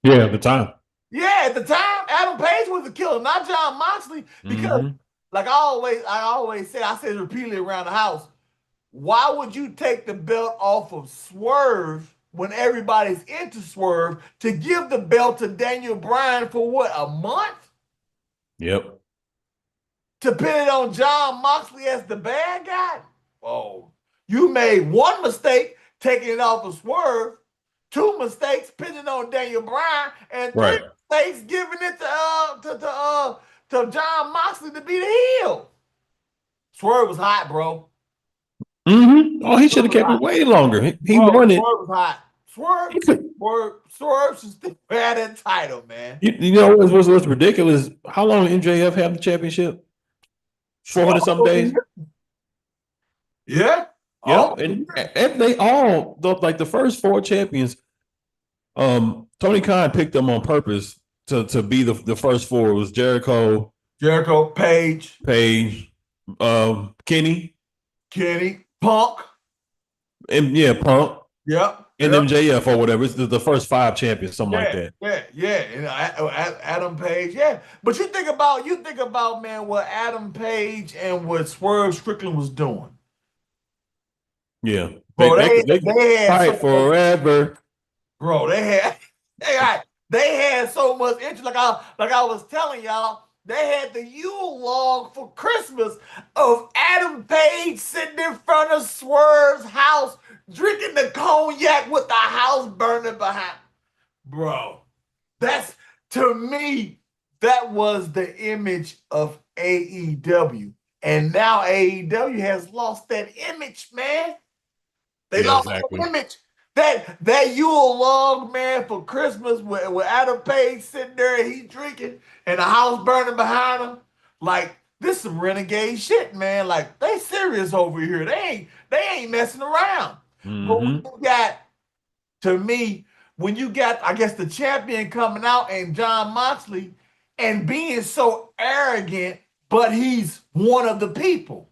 Yeah, at the time. Yeah, at the time, Adam Page was the killer, not John Moxley. Because, like I always say, I said repeatedly around the house, why would you take the belt off of Swerve when everybody's into Swerve to give the belt to Daniel Bryan for what, a month? Yep. To pin it on John Moxley as the bad guy? Oh, you made one mistake taking it off of Swerve, two mistakes pinning on Daniel Bryan, and three mistakes giving it to John Moxley to be the heel. Swerve was hot, bro. Oh, he should have kept it way longer. He won it. Swerve was hot. Swerve should still have that title, man. You know what's ridiculous? How long did MJF have the championship? 400 some days. Yeah. Yeah, and they all like the first four champions. Tony Khan picked them on purpose to be the first four. It was Jericho, Page, Kenny, Punk, and Punk. Yep. And MJF or whatever. It's the first five champions, something like that. Yeah. And Adam Page, yeah. But you think about, man, what Adam Page and what Swerve Strickland was doing. Yeah. Bro, they fight forever. Bro, they had so much interest. Like I was telling y'all, they had the Yule log for Christmas of Adam Page sitting in front of Swerve's house drinking the cognac with the house burning behind. Bro, to me, that was the image of AEW. And now AEW has lost that image, man. They lost that image. That Yule log, man, for Christmas with Adam Page sitting there and he drinking and the house burning behind him. Like, this some renegade shit, man. Like, they serious over here. They ain't messing around. But when you got, I guess, the champion coming out and John Moxley and being so arrogant, but he's one of the people.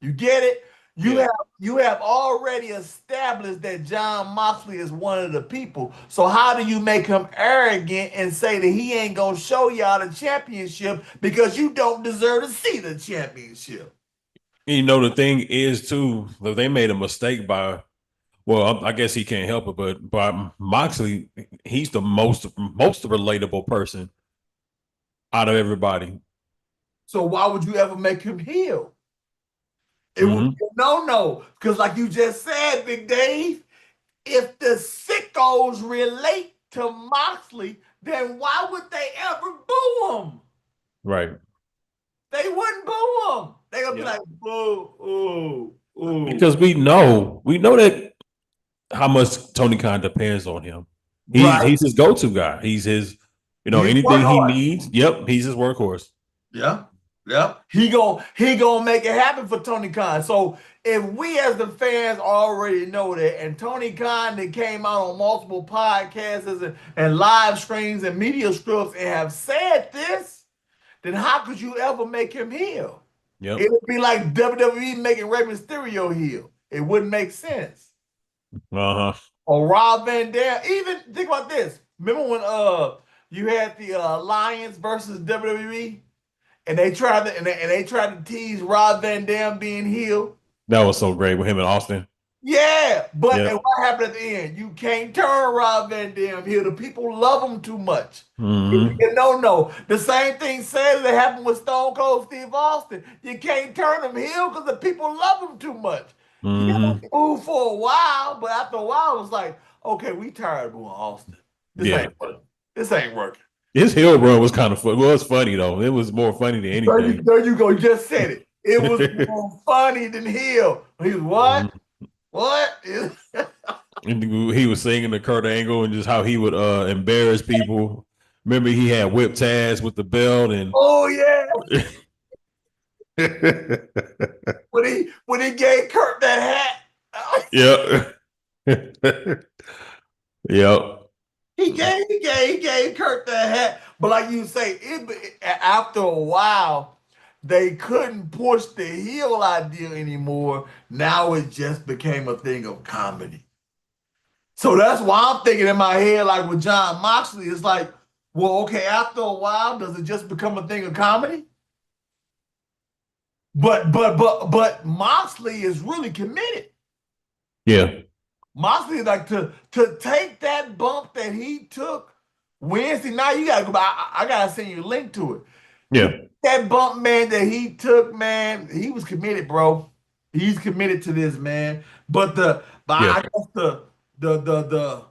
You get it? You have already established that John Moxley is one of the people. So how do you make him arrogant and say that he ain't gonna show y'all the championship because you don't deserve to see the championship? You know, the thing is too, they made a mistake by, well, I guess he can't help it, but by Moxley, he's the most relatable person out of everybody. So why would you ever make him heel? It would be a no-no. Because like you just said, Big Dave, if the sickos relate to Moxley, then why would they ever boo him? Right. They wouldn't boo him. They're going to be like, boo, ooh. Because we know that how much Tony Khan depends on him. He's his go-to guy. He's his, anything he needs. Yep, he's his workhorse. Yeah. He gonna make it happen for Tony Khan. So if we as the fans already know that, and Tony Khan that came out on multiple podcasts and live streams and media strips and have said this, then how could you ever make him heel? Yep. It would be like WWE making Rey Mysterio heel. It wouldn't make sense. Or Rob Van Dam. Even think about this. Remember when you had the Alliance versus WWE? And they tried to tease Rob Van Dam being heel. That was so great with him and Austin. Yeah, but and what happened at the end? You can't turn Rob Van Dam heel. The people love him too much. No. The same thing said that happened with Stone Cold Steve Austin. You can't turn him heel because the people love him too much. You got to move for a while, but after a while, it was like, okay, we tired of booing Austin. This ain't working. His heel run was kind of fun. Well, it was funny though. It was more funny than anything. There you go. You just said it. It was more funny than heel. He was what? What? And he was singing to Kurt Angle and just how he would embarrass people. Remember, he had whip Taz with the belt and. Oh yeah. when he gave Kurt that hat. Yep. Yep. He gave Kurt that hat, but like you say, after a while, they couldn't push the heel idea anymore. Now it just became a thing of comedy. So that's why I'm thinking in my head, like with John Moxley, it's like, well, okay, after a while, does it just become a thing of comedy? But Moxley is really committed. Yeah. Moxley, like to take that bump that he took Wednesday night. You gotta go back. I gotta send you a link to it. Yeah. That bump, man, that he took, man, he was committed, bro. He's committed to this, man. But Yeah. I guess the the the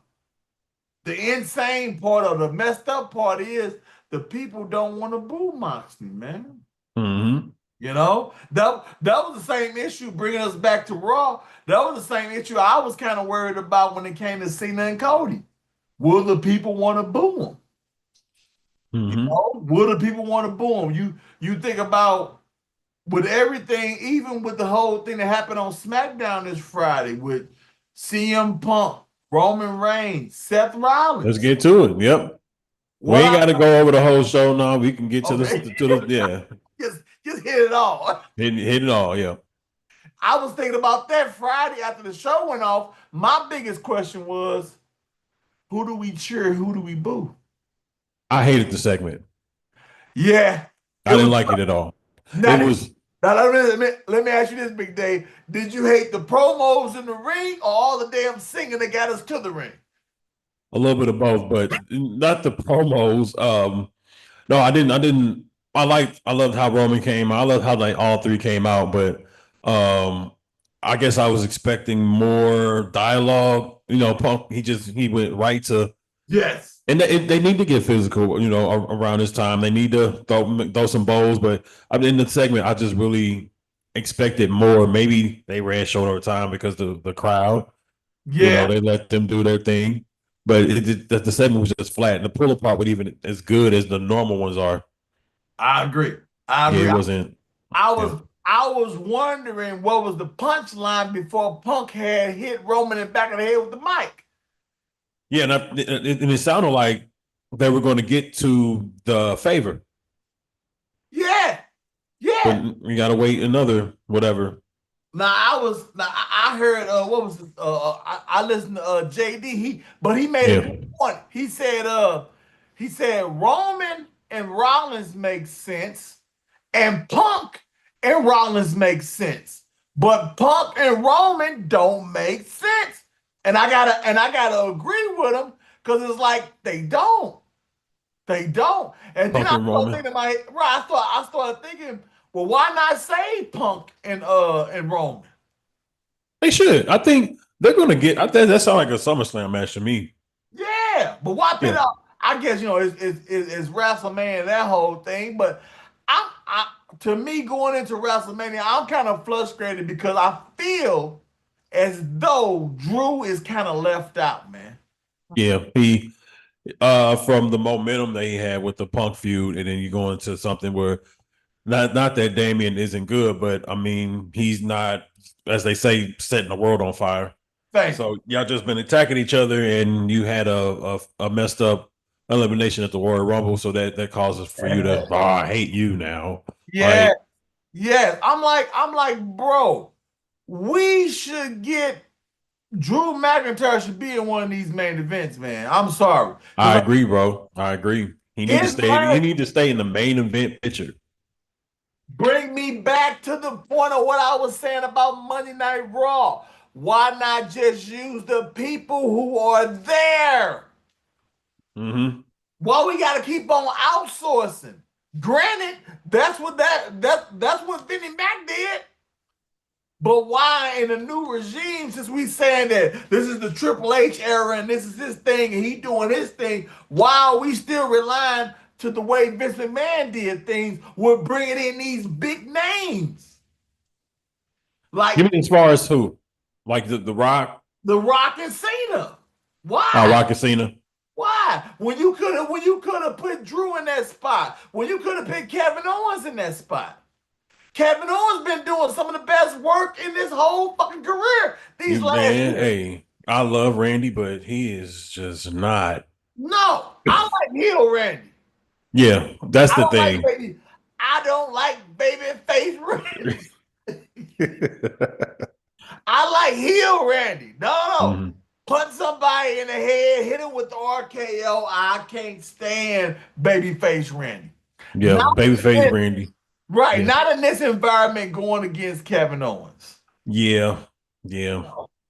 the insane part or the messed up part is the people don't want to boo Moxley, man. Mm-hmm. You know, that was the same issue bringing us back to Raw. That was the same issue I was kind of worried about when it came to Cena and Cody. Will the people want to boo them? You Mm-hmm. know, will the people want to boo them? You think about with everything, even with the whole thing that happened on Smackdown this Friday with CM Punk, Roman Reigns, Seth Let's Rollins. get to it. Yep. We What ain't I got to go over the whole show now. We can get to okay, the yeah. just hit it all. Hit it all. Yeah. I was thinking about that Friday after the show went off. My biggest question was, who do we cheer? Who do we boo? I hated the segment. Yeah, it I didn't was. like it at all. Now, It was now let me ask you this, Big Dave. Did you hate the promos in the ring or all the damn singing that got us to the ring? a little bit of both, but not the promos. No, I didn't. I didn't. I loved how Roman came. I loved how like all three came out, but um, I guess I was expecting more dialogue. You know, Punk. He went right to, Yes. and they need to get physical. You know, around this time they need to throw some bowls. But I mean, in the segment, I just really expected more. Maybe they ran short over time because the crowd. You know, Yeah, they let them do their thing. But the segment was just flat. And the pull apart was even as good as the normal ones are. I agree. I Yeah, agree. it wasn't. I Yeah, was I was wondering what was the punchline before Punk had hit Roman in the back of the head with the mic. yeah, and it sounded like they were going to get to the favor, Yeah, but yeah. we got to wait another whatever. I heard what was it? I listened to JD. He made a Yeah, good point. He said Roman and Rollins make sense, and Punk and Rollins make sense, but Punk and Roman don't make sense. And I gotta agree with him because it's like they don't. They don't. And then Punk I and started Roman. thinking my right. I started thinking, well, why not say Punk and Roman? They should. I think they're going to get. I think that sounds like a SummerSlam match to me. Yeah, but why put it Yeah, out? I guess it's WrestleMania that whole thing, but I to me going into WrestleMania, I'm kind of frustrated because I feel as though Drew is kind of left out, man. yeah. He from the momentum that he had with the Punk feud, and then you go into something where not that Damien isn't good, but I mean he's not, as they say, setting the world on fire. Thank you. So y'all just been attacking each other, and you had a messed up elimination at the Royal Rumble, so that causes for you to, I hate you now. Yeah, Like yes. I'm like, bro, we should get Drew McIntyre should be in one of these main events, man. I'm sorry. I Because agree, bro. I agree. He need to his stay. He last need to stay in the main event picture. bring me back to the point of what I was saying about Monday Night Raw. Why not just use the people who are there? Mm-hmm. Why we gotta keep on outsourcing? Granted, that's what Vinnie Mac did. But why in the new regime, since we saying that this is the Triple H era and this is his thing and he doing his thing, why are we still relying to the way Vince McMahon did things with bringing in these big names like You mean as far as who? Like the Rock? The Rock and Cena? Oh, Why? Rock and Cena. Why? When you could have put Drew in that spot, when you could have put Kevin Owens in that spot. Kevin Owens been doing some of the best work in this whole fucking career these last Man, years. hey, I love Randy, but he is just not. No, I like heel Randy. Yeah, that's I the don't like thing. baby. I don't like babyface Randy. I like heel Randy. No. Mm-hmm. Punch somebody in the head, hit him with the RKO. I can't stand babyface Randy. Yeah, Not babyface in, Randy. right, Yeah, not in this environment going against Kevin Owens. yeah, yeah.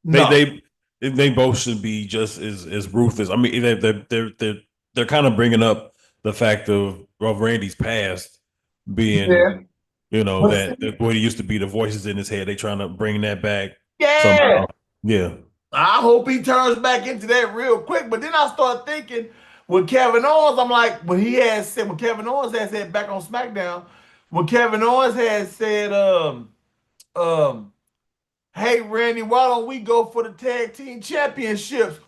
They No. they they both should be just as ruthless. I mean, they're kind of bringing up the fact of Randy's past being, Yeah. But that what he used to be, the voices in his head. They trying to bring that back yeah. somehow. Yeah. I hope he turns back into that real quick. But then I start thinking with Kevin Owens, I'm like, when Kevin Owens had said back on SmackDown, when Kevin Owens had said, um, hey Randy, why don't we go for the tag team championships?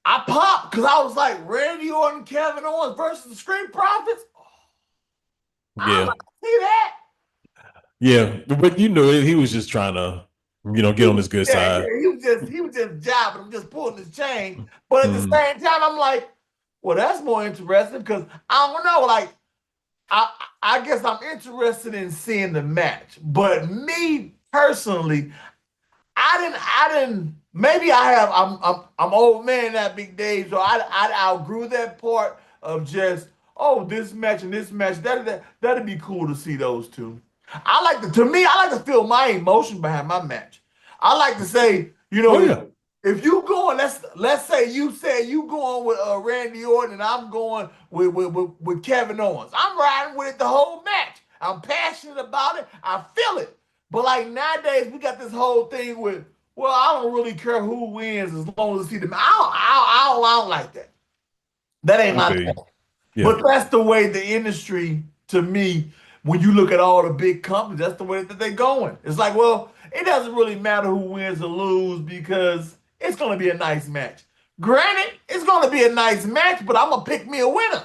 I popped because I was like, Randy Orton, Kevin Owens versus the Street Profits. I Yeah. like to see that. Yeah. But he was just trying to, get on his good Yeah, side. he was just jabbing him, just pulling his chain. But at the Mhm. same time, I'm like, well, that's more interesting because I don't know, like I I guess I'm interested in seeing the match. But me personally, I didn't maybe I have I'm old man that big day, so I outgrew that part of just this match and this match. That'd be cool to see those two. I like to feel my emotion behind my match. I like to say, Oh yeah. if you going, let's say you said you going with Randy Orton and I'm going with Kevin Owens. I'm riding with it the whole match. I'm passionate about it. I feel it. But like nowadays, we got this whole thing with, well, I don't really care who wins as long as I see them. I don't like that. That ain't I my feel thing. you. Yeah. But that's the way the industry, to me, when you look at all the big companies, that's the way that they're going. It's like, well, it doesn't really matter who wins or lose because it's going to be a nice match. Granted, it's going to be a nice match, but I'm going to pick me a winner.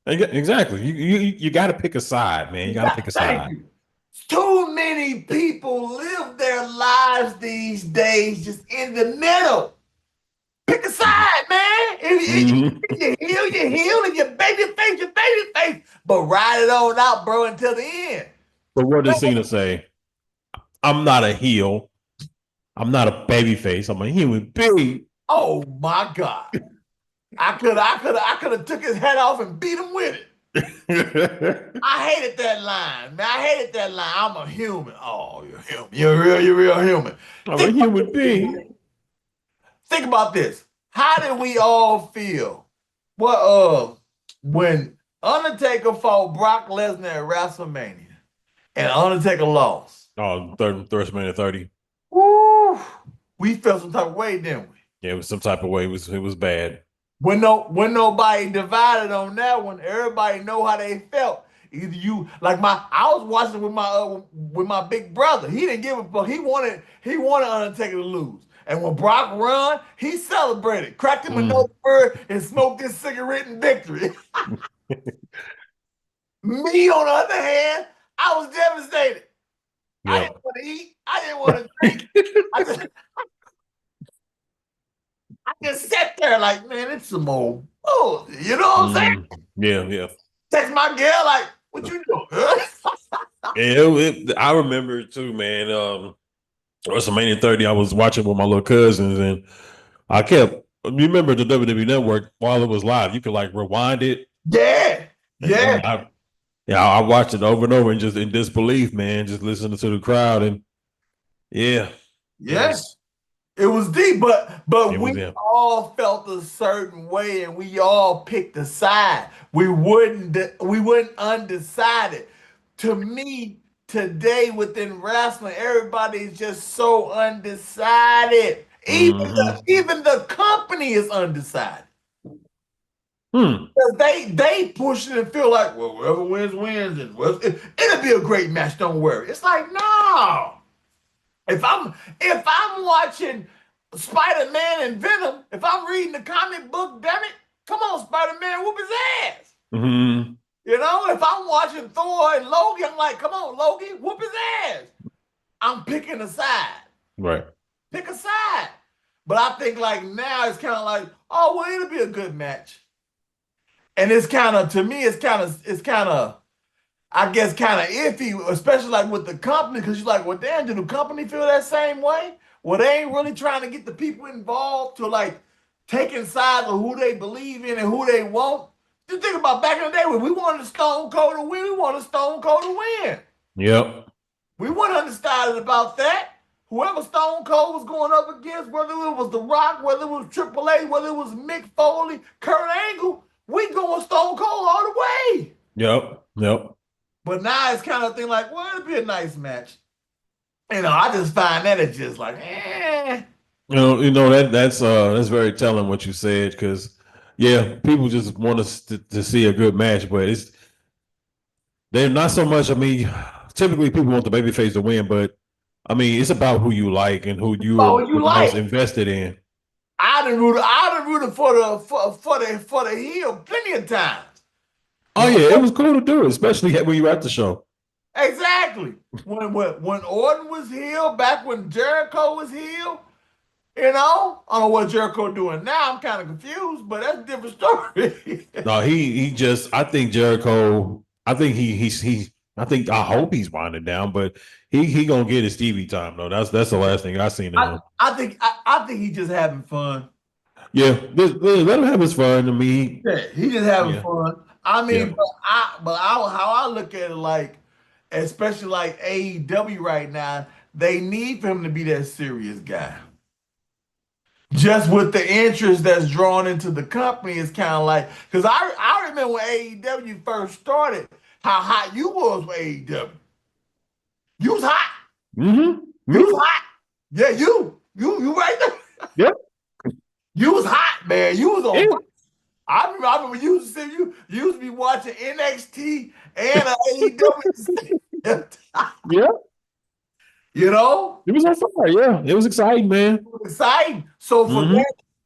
Exactly. You got to pick a side, man. You got to pick a Thank side. you. Too many people live their lives these days just in the middle. Pick a Mhm. side, man. Mhm. If you heal, and your baby face, your baby face. But ride it on out, bro, until the end. But what does Cena say? I'm not a heel. I'm not a baby face. I'm a human being. Oh my God. I could have took his head off and beat him with it. I hated that line, man. I hated that line. I'm a human. Oh, you're human. You're real human. I'm a Think about human this. being. Think about this. How did we all feel? What when Undertaker fought Brock Lesnar at WrestleMania and Undertaker lost? Oh, WrestleMania 30. Woo! We felt some type of way, didn't we? Yeah, it was some type of way. It was bad. When nobody divided on that one, everybody know how they felt. Either you like I was watching with my big brother. He didn't give a fuck. He wanted Undertaker to lose. And when Brock won, he celebrated, cracked him another Mm. bird, and smoked his cigarette in victory. Me, on the other hand, I was devastated. I Yep. didn't want to eat. I didn't want to drink. I just, I just sat there like, man, it's some old bull. You know what I'm saying? Yeah, yeah. Text my girl like, what you doing, girl? I remember it too, man. WrestleMania 30, I was watching with my little cousins, and I kept. You remember the WWE Network while it was live? You could like rewind it, Yeah, and yeah, I watched it over and over, and just in disbelief, man, just listening to the crowd, and yeah, it yeah. was It was deep, but it we was him. all felt a certain way, and we all picked a side. We weren't undecided. To me, today within wrestling, everybody's just so undecided. Hmm. Even the company is undecided. Hmm. 'Cause they push it and feel like, well, whoever wins wins, and it'll be a great match. Don't worry. It's like, no. If I'm watching Spider-Man and Venom, if I'm reading the comic book, damn it, come on, Spider-Man, whoop his ass. Hmm. If I'm watching Thor and Loki, I'm like, come on, Loki, whoop his ass. I'm picking a side. Right. Pick a side. But I think like now it's kind of like, oh well, it'll be a good match. And it's kind of to me, it's kind of I guess, kind of iffy, especially like with the company, because you're like, well, damn, do the company feel that same way? Well, they ain't really trying to get the people involved to like taking sides of who they believe in and who they want. Just think about back in the day when we wanted Stone Cold to win, we wanted Stone Cold to win. Yep. We weren't undecided about that. Whoever Stone Cold was going up against, whether it was The Rock, whether it was Triple H, whether it was Mick Foley, Kurt Angle, we going Stone Cold all the way. Yep. But now it's kind of thing like, well, it'd be a nice match. I just find that it's just like, eh. That's very telling what you said, because people just want us to see a good match, but they're not so much. I mean, typically people want the babyface to win, but I mean, it's about who you like and who you're What you the like? most invested in. I done rooted for the heel plenty of times. Oh yeah, it was cool to do, especially when you were at the show. Exactly. When Orton was heel, back when Jericho was heel, I don't know what Jericho doing now. I'm kind of confused, but that's a different story. No, he just. I think Jericho. I think I hope he's winding down, but he gonna get his TV time though. That's the last thing I seen of him. I think he's just having fun. Yeah, let him have his fun. I mean, he just having fun. I mean, yeah. how I look at it, like, especially like AEW right now, they need for him to be that serious guy. Just with the interest that's drawn into the company, it's kind of like, because I remember when AEW first started, how hot you was with AEW. You was hot. Mm-hmm. You was hot. Yeah, you right there. Yep. You was hot, man. You was on. Yeah. I remember you used to be watching NXT and AEW. Yeah. It was on fire. Yeah, it was exciting, man. It was exciting. So for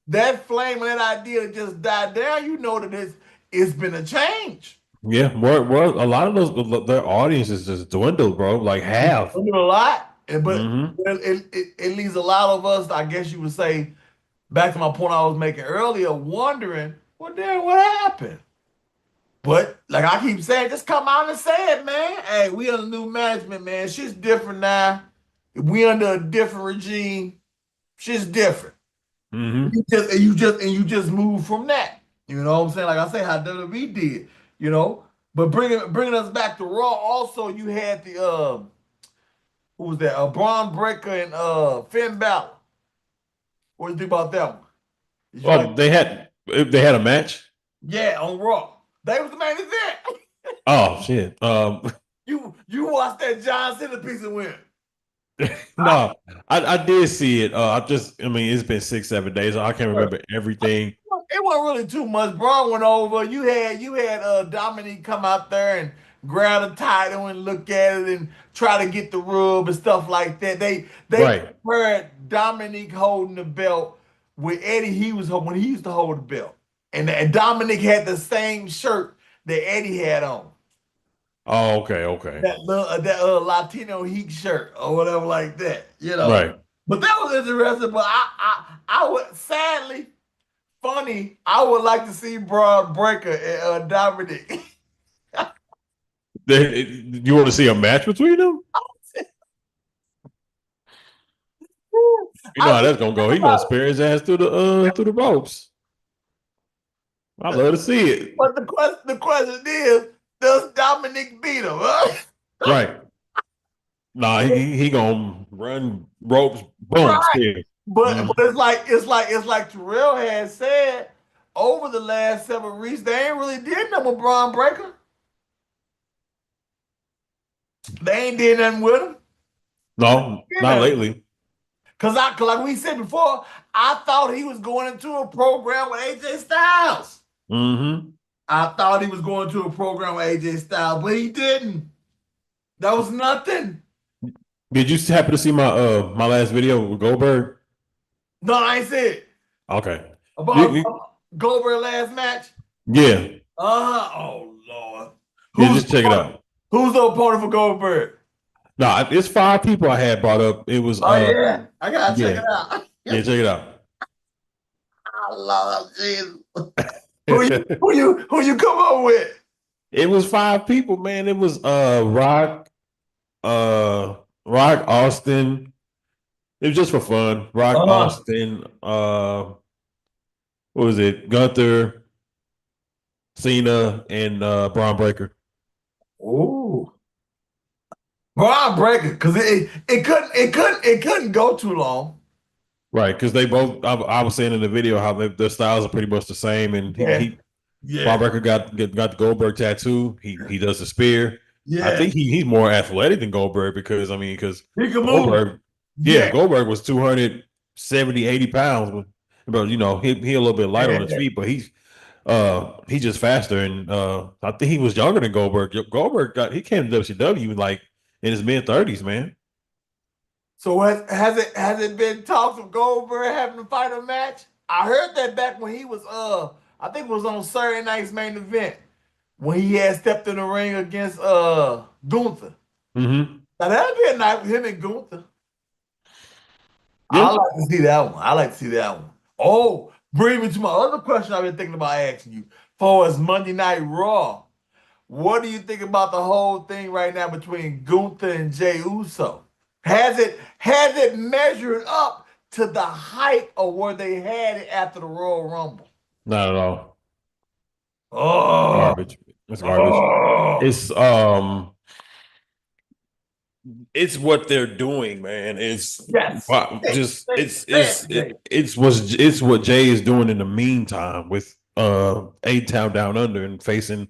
that flame and that idea to just die down, that it's been a change. Yeah, more a lot of their audiences just dwindled, bro. Like half. A lot, but it leaves a lot of us, I guess you would say, back to my point I was making earlier, wondering, well, damn, what happened? But like I keep saying, just come out and say it, man. Hey, we under new management, man. Shit's different now. We under a different regime. Shit's different. Mm-hmm. You just move from that. You know what I'm saying? Like I say, how WWE did. But bringing us back to Raw. Also, you had the who was that? Braun Breaker and Finn Balor. What do you think about that one? They had a match. Yeah, on Raw. They was the main event. Oh shit. You watched that John Cena piece and win. No, I did see it. It's been 6-7 days. I can't remember everything. It wasn't really too much. Braun went over. You had Dominic come out there and grab the title and look at it and try to get the rub and stuff like that. They compared Dominic holding the belt with Eddie. When he used to hold the belt, and Dominic had the same shirt that Eddie had on. Oh, okay. That Latino Heat shirt or whatever like that, Right. But that was interesting. But I would, sadly, funny, I would like to see Braun Breaker and Dominic. You want to see a match between them? You know how that's gonna go. He's gonna spear his ass through the ropes. I'd love to see it. But the question is, does Dominic beat him? Right. Nah, he gonna run ropes, boom, spear. But it's like Tarrell had said, over the last several weeks, they ain't really did nothing with Braun Breaker. They ain't did nothing with him. No, not lately. Cause like we said before, I thought he was going into a program with AJ Styles. Mm-hmm. I thought he was going to a program with AJ Styles, but he didn't. That was nothing. Did you happen to see my last video with Goldberg? No, I ain't see it. Okay. About Goldberg last match? Yeah. Oh Lord. Just check it out. Who's the opponent for Goldberg? No, it's 5 people I had brought up. It was. Yeah, I gotta check it out. Yeah, check it out. I love Jesus. Who you come up with? It was 5 people, man. It was Rock, Rock Austin. It was just for fun. Rock Uh, Austin, what was it? Gunther, Cena, and Braun Breaker. oh, Braun Breaker, because it couldn't go too long. Right, because they both. I was saying in the video how their styles are pretty much the same, and Yeah, Braun yeah, Breaker got the Goldberg tattoo. He does the spear. I yeah. think he's more athletic than Goldberg because He can move. Goldberg, yeah, Yeah, Goldberg was 270, 80 pounds, but he a little bit light on his yeah. feet, but he's just faster, and I think he was younger than Goldberg. He came to WCW like in his mid-30s, man. So has it been talks of Goldberg having to fight a match? I heard that back when he was I think it was on Saturday Night's Main Event when he had stepped in the ring against Gunther. Mm-hmm. Now that'd be a night with him and Gunther. I Yeah. like to see that one. I like to see that one. Oh, bring me to my other question I've been thinking about asking you. For as Monday Night Raw, what do you think about the whole thing right now between Gunther and Jey Uso? Has it measured up to the hype of where they had it after the Royal Rumble? Not at all. Oh, Garbage. It's garbage. oh, It's it's what they're doing, man. It's yes. just Say it, Jay. it's what Jay is doing in the meantime with A-Town Down Under and facing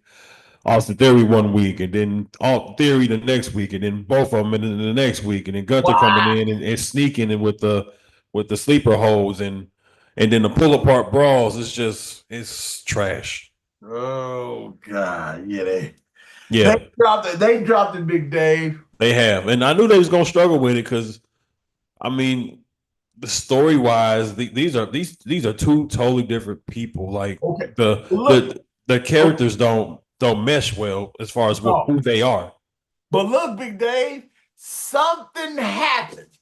Austin Theory one week, and then all Theory the next week, and then both of them in the next week, and then Gunther coming Wow. in and sneaking in with the sleeper holes, and then the pull apart brawls. It's trash. Oh God, yeah, they Yeah, dropped it. They dropped it, Big Dave. they have, and I knew they was gonna struggle with it because I mean, the story wise, these are two totally different people. Like Okay, the look, the the okay, characters don't mesh well as far as no, who they are. but look, Big Dave, something happened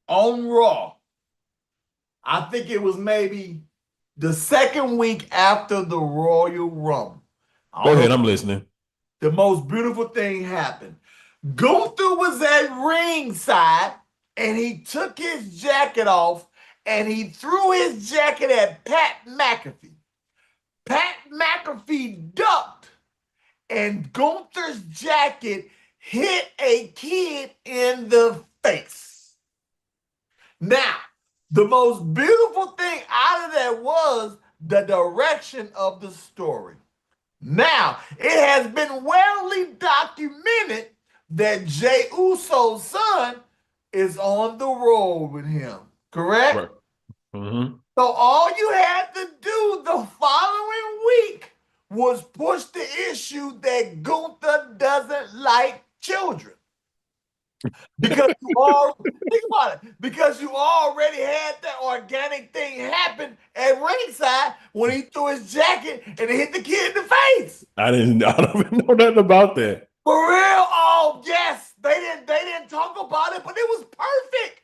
on Raw. I think it was maybe the second week after the Royal Rumble. I Go don't know. ahead, I'm listening. The most beautiful thing happened. Gunther was at ringside and he took his jacket off and he threw his jacket at Pat McAfee. Pat McAfee ducked and Gunther's jacket hit a kid in the face. Now, the most beautiful thing out of that was the direction of the story. Now, it has been well documented that Jey Uso's son is on the road with him, correct? Right. Mm-hmm. So all you had to do the following week was push the issue that Gunther doesn't like children. Because you all think about it. Because you already had that organic thing happen at ringside when he threw his jacket and it hit the kid in the face. I don't even know nothing about that. For real? Oh yes, they didn't talk about it, but it was perfect.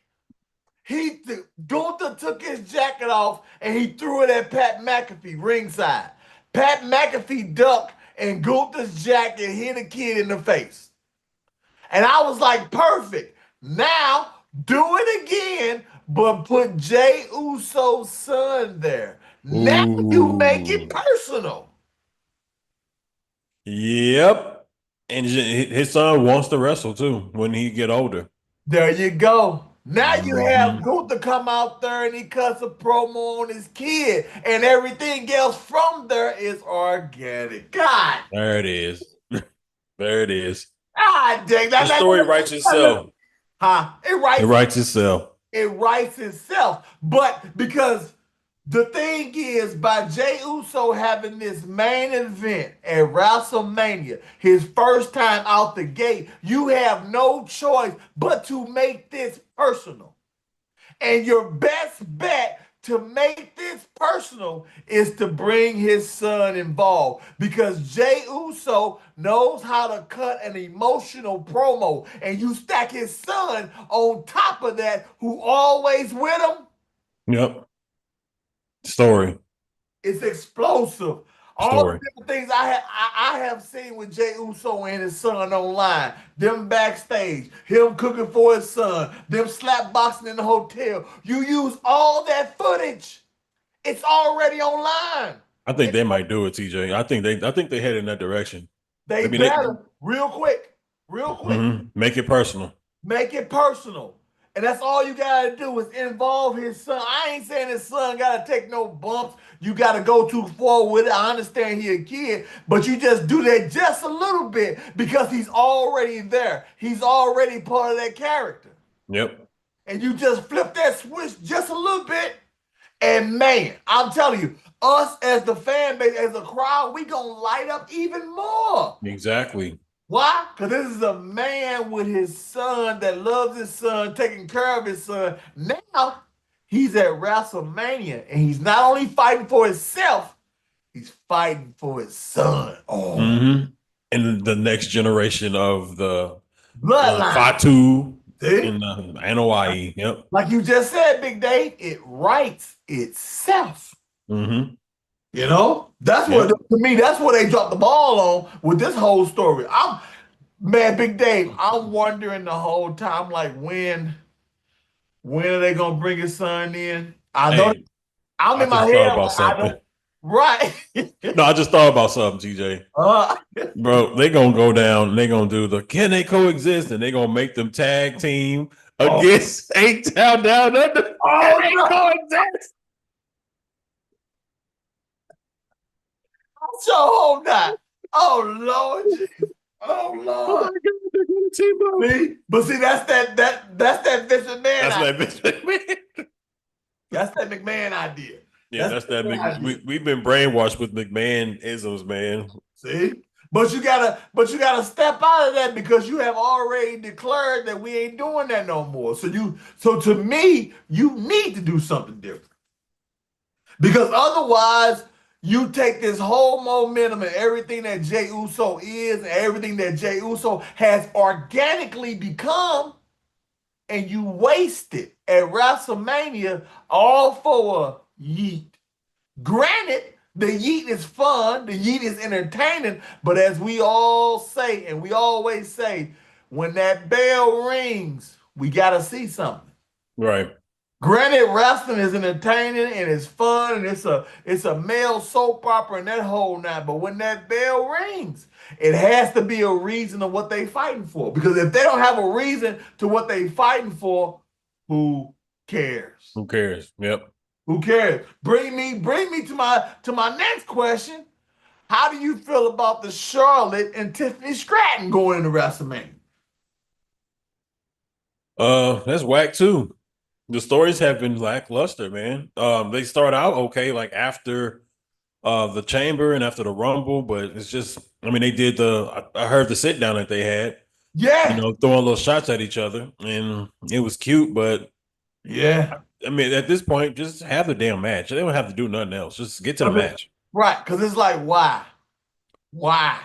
Gunther took his jacket off and he threw it at Pat McAfee ringside. Pat McAfee ducked and Gunther's jacket hit a kid in the face. And I was like, perfect. Now do it again, but put Jey Uso's son there. Now you make it Ooh. personal. Yep. And his son wants to wrestle too when he get older. There you go. Now you have Mm-hmm. Gunther come out there and he cuts a promo on his kid, and everything else from there is organic. God, There it is. There it is. God dang The story writes itself. huh? It writes itself. It writes itself. But because the thing is, by Jey Uso having this main event at WrestleMania, his first time out the gate, you have no choice but to make this personal. And your best bet to make this personal is to bring his son involved because Jey Uso knows how to cut an emotional promo, and you stack his son on top of that, who always with him. Yep. Story. It's explosive. All the story. different things I have seen with Jey Uso and his son online, them backstage, him cooking for his son, them slap boxing in the hotel. You use all that footage. It's already online. I think they might do it, TJ. I think they head in that direction. They I mean, they better real quick, real quick. make it personal. Make it personal. And that's all you gotta do is involve his son. I ain't saying his son gotta take no bumps. You gotta go too far with it. I understand he a kid, but you just do that just a little bit because he's already there. He's already part of that character. Yep. And you just flip that switch just a little bit. And man, I'm telling you, us as the fan base, as a crowd, we gonna light up even more. Exactly. Why? Because this is a man with his son that loves his son, taking care of his son. Now he's at WrestleMania and he's not only fighting for himself, he's fighting for his son. Oh, And the next generation of the bloodline. Fatu See? and Anoa'i. Yep. Like you just said, Big Dave, it writes itself. You know, that's what to me. That's where they dropped the ball on with this whole story. Man, Big Dave. I'm wondering the whole time, like when are they gonna bring his son in? I know. I'm in my head. About something. Right. No, I just thought about something, TJ. Bro, they gonna go down. They gonna do the can they coexist, and they gonna make them tag team against A-Town Down Under. Oh, can they coexist? So hold on. Oh Lord. Oh Lord. See? But see, that's that Vince McMahon. That's that McMahon idea. Yeah, that's that. We've been brainwashed with McMahon isms, man. See, but you gotta step out of that because you have already declared that we ain't doing that no more. So to me, you need to do something different because otherwise, you take this whole momentum and everything that Jey Uso is and everything that Jey Uso has organically become, and you waste it at WrestleMania all for a yeet. Granted, the yeet is fun, the yeet is entertaining, but as we all say, and we always say, when that bell rings, we gotta see something. Right. Granted, wrestling is entertaining and it's fun and it's a male soap opera and that whole night. But when that bell rings, it has to be a reason of what they fighting for. Because if they don't have a reason to what they fighting for, who cares? Who cares? Yep. Who cares? Bring me to my next question. How do you feel about the Charlotte and Tiffany Stratton going into WrestleMania? That's whack too. The stories have been lackluster, man. They start out okay, like after the Chamber and after the Rumble, but it's just, I mean, they did I heard the sit down that they had. Yeah. You know, throwing little shots at each other, and it was cute, but yeah. I mean, at this point, just have the damn match. They don't have to do nothing else. Just get to the match. Right, because it's like, why? Why?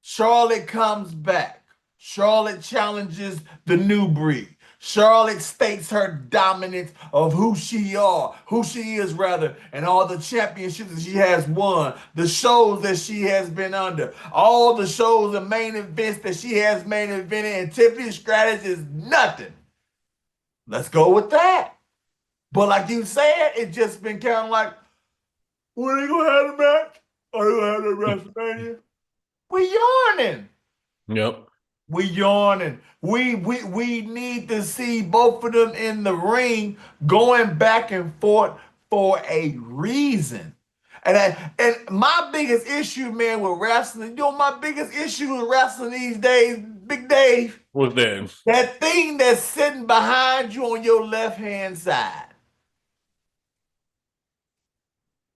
Charlotte comes back. Charlotte challenges the new breed. Charlotte states her dominance of who she is rather, and all the championships that she has won, the shows that she has been under, all the shows and main events that she has main evented, and Tiffany's strategy is nothing. Let's go with that. But like you said, it just been kind of like, when are you gonna have a match? Are you gonna have the WrestleMania? We yawning. Yep. We yawning. We need to see both of them in the ring going back and forth for a reason. And my biggest issue, man, with wrestling, you know, my biggest issue with wrestling these days, Big Dave. What's that? That thing that's sitting behind you on your left-hand side.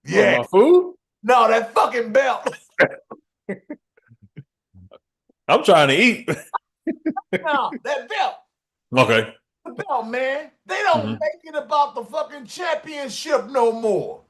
Yeah. My food? No, that fucking belt. I'm trying to eat. No, that belt. Okay. The belt, man. They don't make it about the fucking championship no more.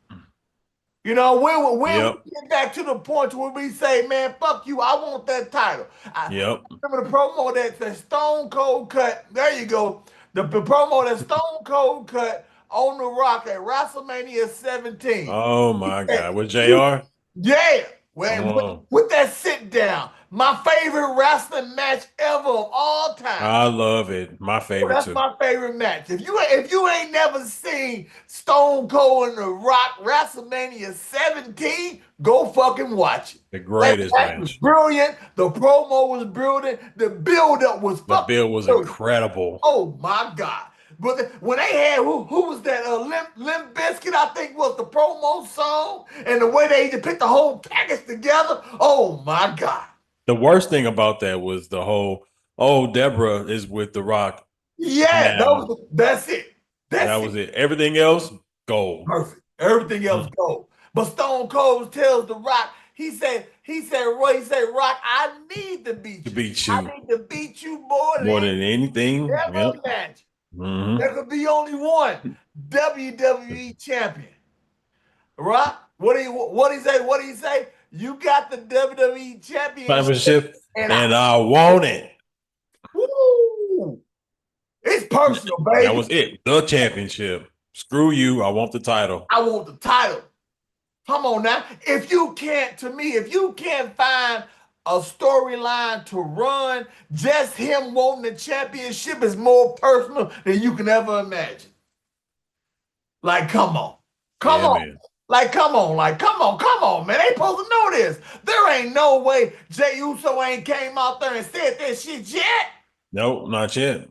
You know, when we get back to the point where we say, man, fuck you, I want that title. I remember the promo that Stone Cold cut. There you go. The promo that Stone Cold cut on The Rock at WrestleMania 17. Oh, my God. With JR? Yeah. Well, with that sit down, my favorite wrestling match ever of all time. I love it. My favorite That's too. my favorite match. If you ain't never seen Stone Cold and The Rock WrestleMania 17, go fucking watch it. The That greatest match was match. brilliant. The promo was brilliant. The build-up was The fucking bill was brilliant. incredible. Oh my God. But when they had who was that Limp Bizkit, I think was the promo song, and the way they just put the whole package together. Oh my God. The worst thing about that was the whole, oh, Deborah is with The Rock Yeah, now. that's it. That That's it. was it. Everything else, gold. Perfect. Everything else Mm. goes. But Stone Cold tells The Rock, Rock, I need to beat To you. beat I you need to beat you more than more than anything. Yep. ever imagined. Mm-hmm. There could be only one WWE champion. Rock, what do you say? You got the WWE championship, Championship, and and I want it. woo, it's personal, That baby. was it. The championship. Screw you. I want the title. I want the title. Come on now. If you can't find a storyline to run, just him wanting the championship is more personal than you can ever imagine. Like, come on. Come Yeah, on. man. Come on, man. They supposed to know this. There ain't no way Jay Uso ain't came out there and said that shit yet. Nope, not yet.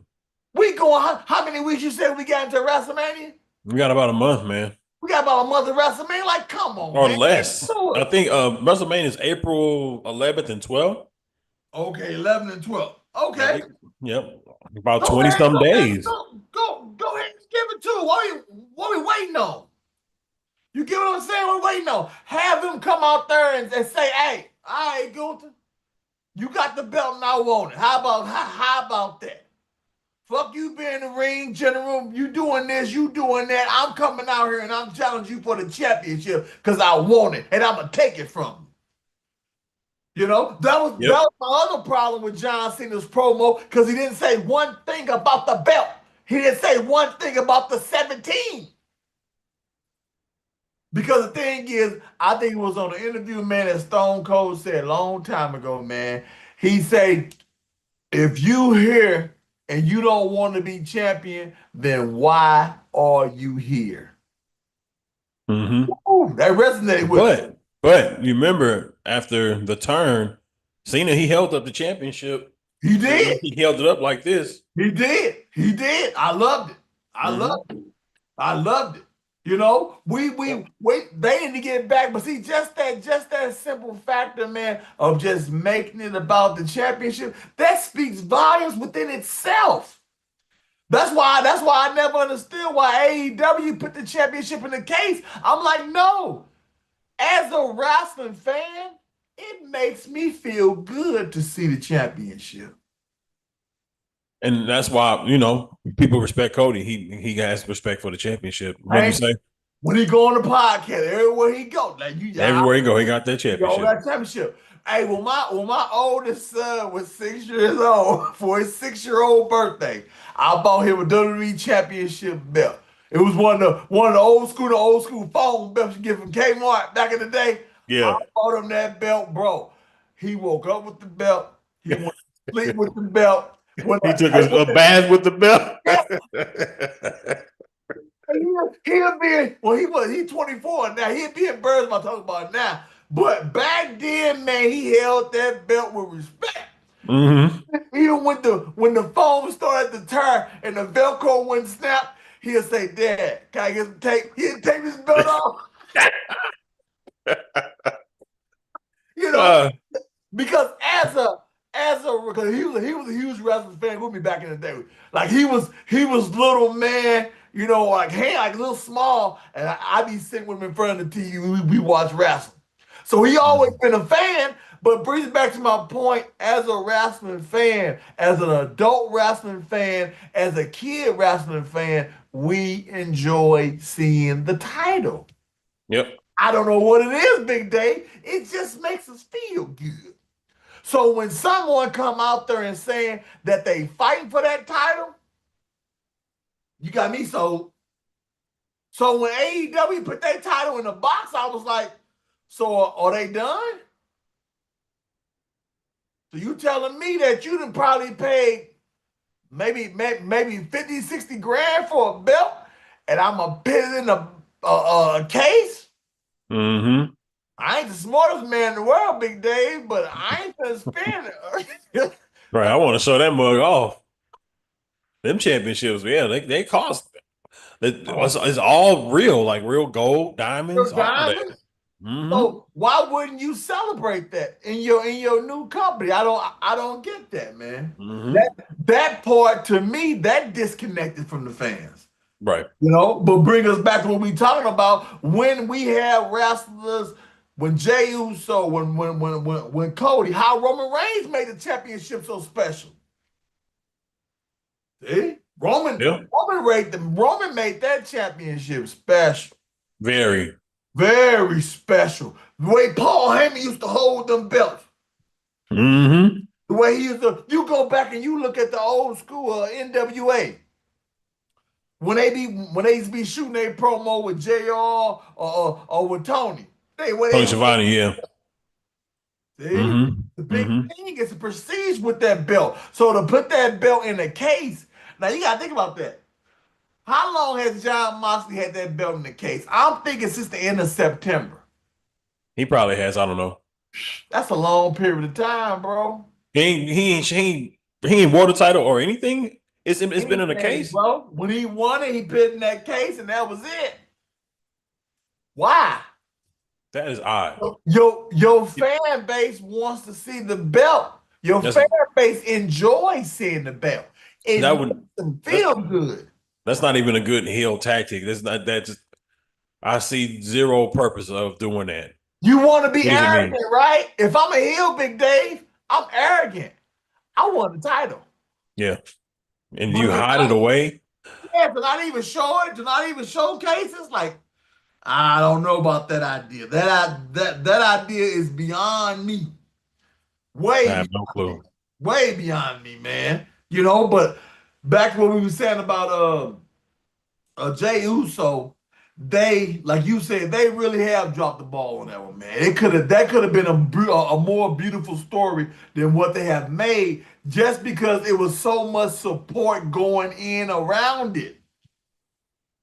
We going, how many weeks you said we got into WrestleMania? We got about a month, man. We got about a month of WrestleMania. Like, come on, Or man. less. Do I it. think WrestleMania is April 11th and 12th. Okay, 11 and 12. Yeah, Okay. yep. About Go 20 ahead, some go ahead, days. go ahead and give it to him. What we waiting on? You get what I'm saying? We're waiting on. Have him come out there and say, hey, all right, Gunther, you got the belt and I want it. How about that? Fuck you being in the ring, general. You doing this, you doing that. I'm coming out here and I'm challenging you for the championship because I want it and I'm gonna take it from you. You know, that Yep. was my other problem with John Cena's promo because he didn't say one thing about the belt. He didn't say one thing about the 17. Because the thing is, I think it was on the interview, man, that Stone Cold said a long time ago, man. He said, if you here and you don't want to be champion, then why are you here? Mm-hmm. Ooh, that resonated with me. But you remember after the turn, Cena, he held up the championship. He did. He held it up like this. He did. He did. I loved it. I Mm-hmm. loved it. I loved it. You know, we wait. They need to get back, but see, just that simple factor, man, of just making it about the championship, that speaks volumes within itself. That's why I never understood why AEW put the championship in the case. I'm like, no. As a wrestling fan, it makes me feel good to see the championship. And that's why, people respect Cody. He has respect for the championship. What do you Right? say? When he go on the podcast, everywhere he go, like Everywhere he go, he got that you all championship. that championship. Hey, when my oldest son was 6 years old for his 6-year-old birthday, I bought him a WWE championship belt. It was one of the old school phone belts you get from Kmart back in the day. I Yeah. bought him that belt, bro. He woke up with the belt. He went to sleep with the belt. He took a bath with the belt. He's 24 now. He'll be in Birds I talk about it now. But back then, man, he held that belt with respect. Mm-hmm. Even when the foam started to turn and the Velcro wouldn't snap, he'll say, Dad, can I get some tape? He'll take his belt off. You know, Uh, because because he was a huge wrestling fan with me back in the day. Like he was little man, like hey, like a little small, and I be sitting with him in front of the TV. We watch wrestling. So he always been a fan, but brings back to my point, as a wrestling fan, as an adult wrestling fan, as a kid wrestling fan, we enjoy seeing the title. yep. I don't know what it is, Big Day. It just makes us feel good. So when someone come out there and saying that they fighting for that title, you got me sold. So when AEW put that title in the box, I was like, So are they done? So you telling me that you done probably paid maybe 50, 60 grand for a belt, and I'm going to put it in a case? Mm-hmm. I ain't the smartest man in the world, Big Dave, but I ain't gonna spend it. Right. I want to show that mug off. Them championships, yeah, they cost. It's all real, like real gold, diamonds, Your all of that. diamonds. Mm-hmm. So why wouldn't you celebrate that in your new company? I don't get that, man. Mm-hmm. That part to me, that disconnected from the fans. Right. But bring us back to what we talking about when we have wrestlers, when Jey Uso, when Cody, how Roman Reigns made the championship so special. See? Roman made that championship special. Very. Very special. The way Paul Heyman used to hold them belts. Mm-hmm. The way he used to, you go back and you look at the old school NWA. When they used to be shooting a promo with JR or with Tony. Tony Schiavone, yeah. See? Mm-hmm. The big Mm-hmm. thing is the prestige with that belt. So to put that belt in a case, now you gotta think about that. How long has John Moxley had that belt in the case? I'm thinking since the end of September. He probably has. I don't know. That's a long period of time, bro. He ain't won the title or anything. It's been in a case. Bro. When he won it, he put it in that case, and that was it. Why? That is odd. Your fan base wants to see the belt. Your fan base enjoys seeing the belt. It makes them feel good. That's not even a good heel tactic. That's I see zero purpose of doing that. You want to be arrogant, right? If I'm a heel, Big Dave, I'm arrogant. I want the title. Yeah. And you hide it away? Yeah, to not even show it, to not even showcase it. Like, I don't know about that idea. That idea is beyond me. I have no clue. Way beyond me, man. But back to what we were saying about Jey Uso, they, like you said, they really have dropped the ball on that one, man. That could have been a more beautiful story than what they have made, just because it was so much support going in around it.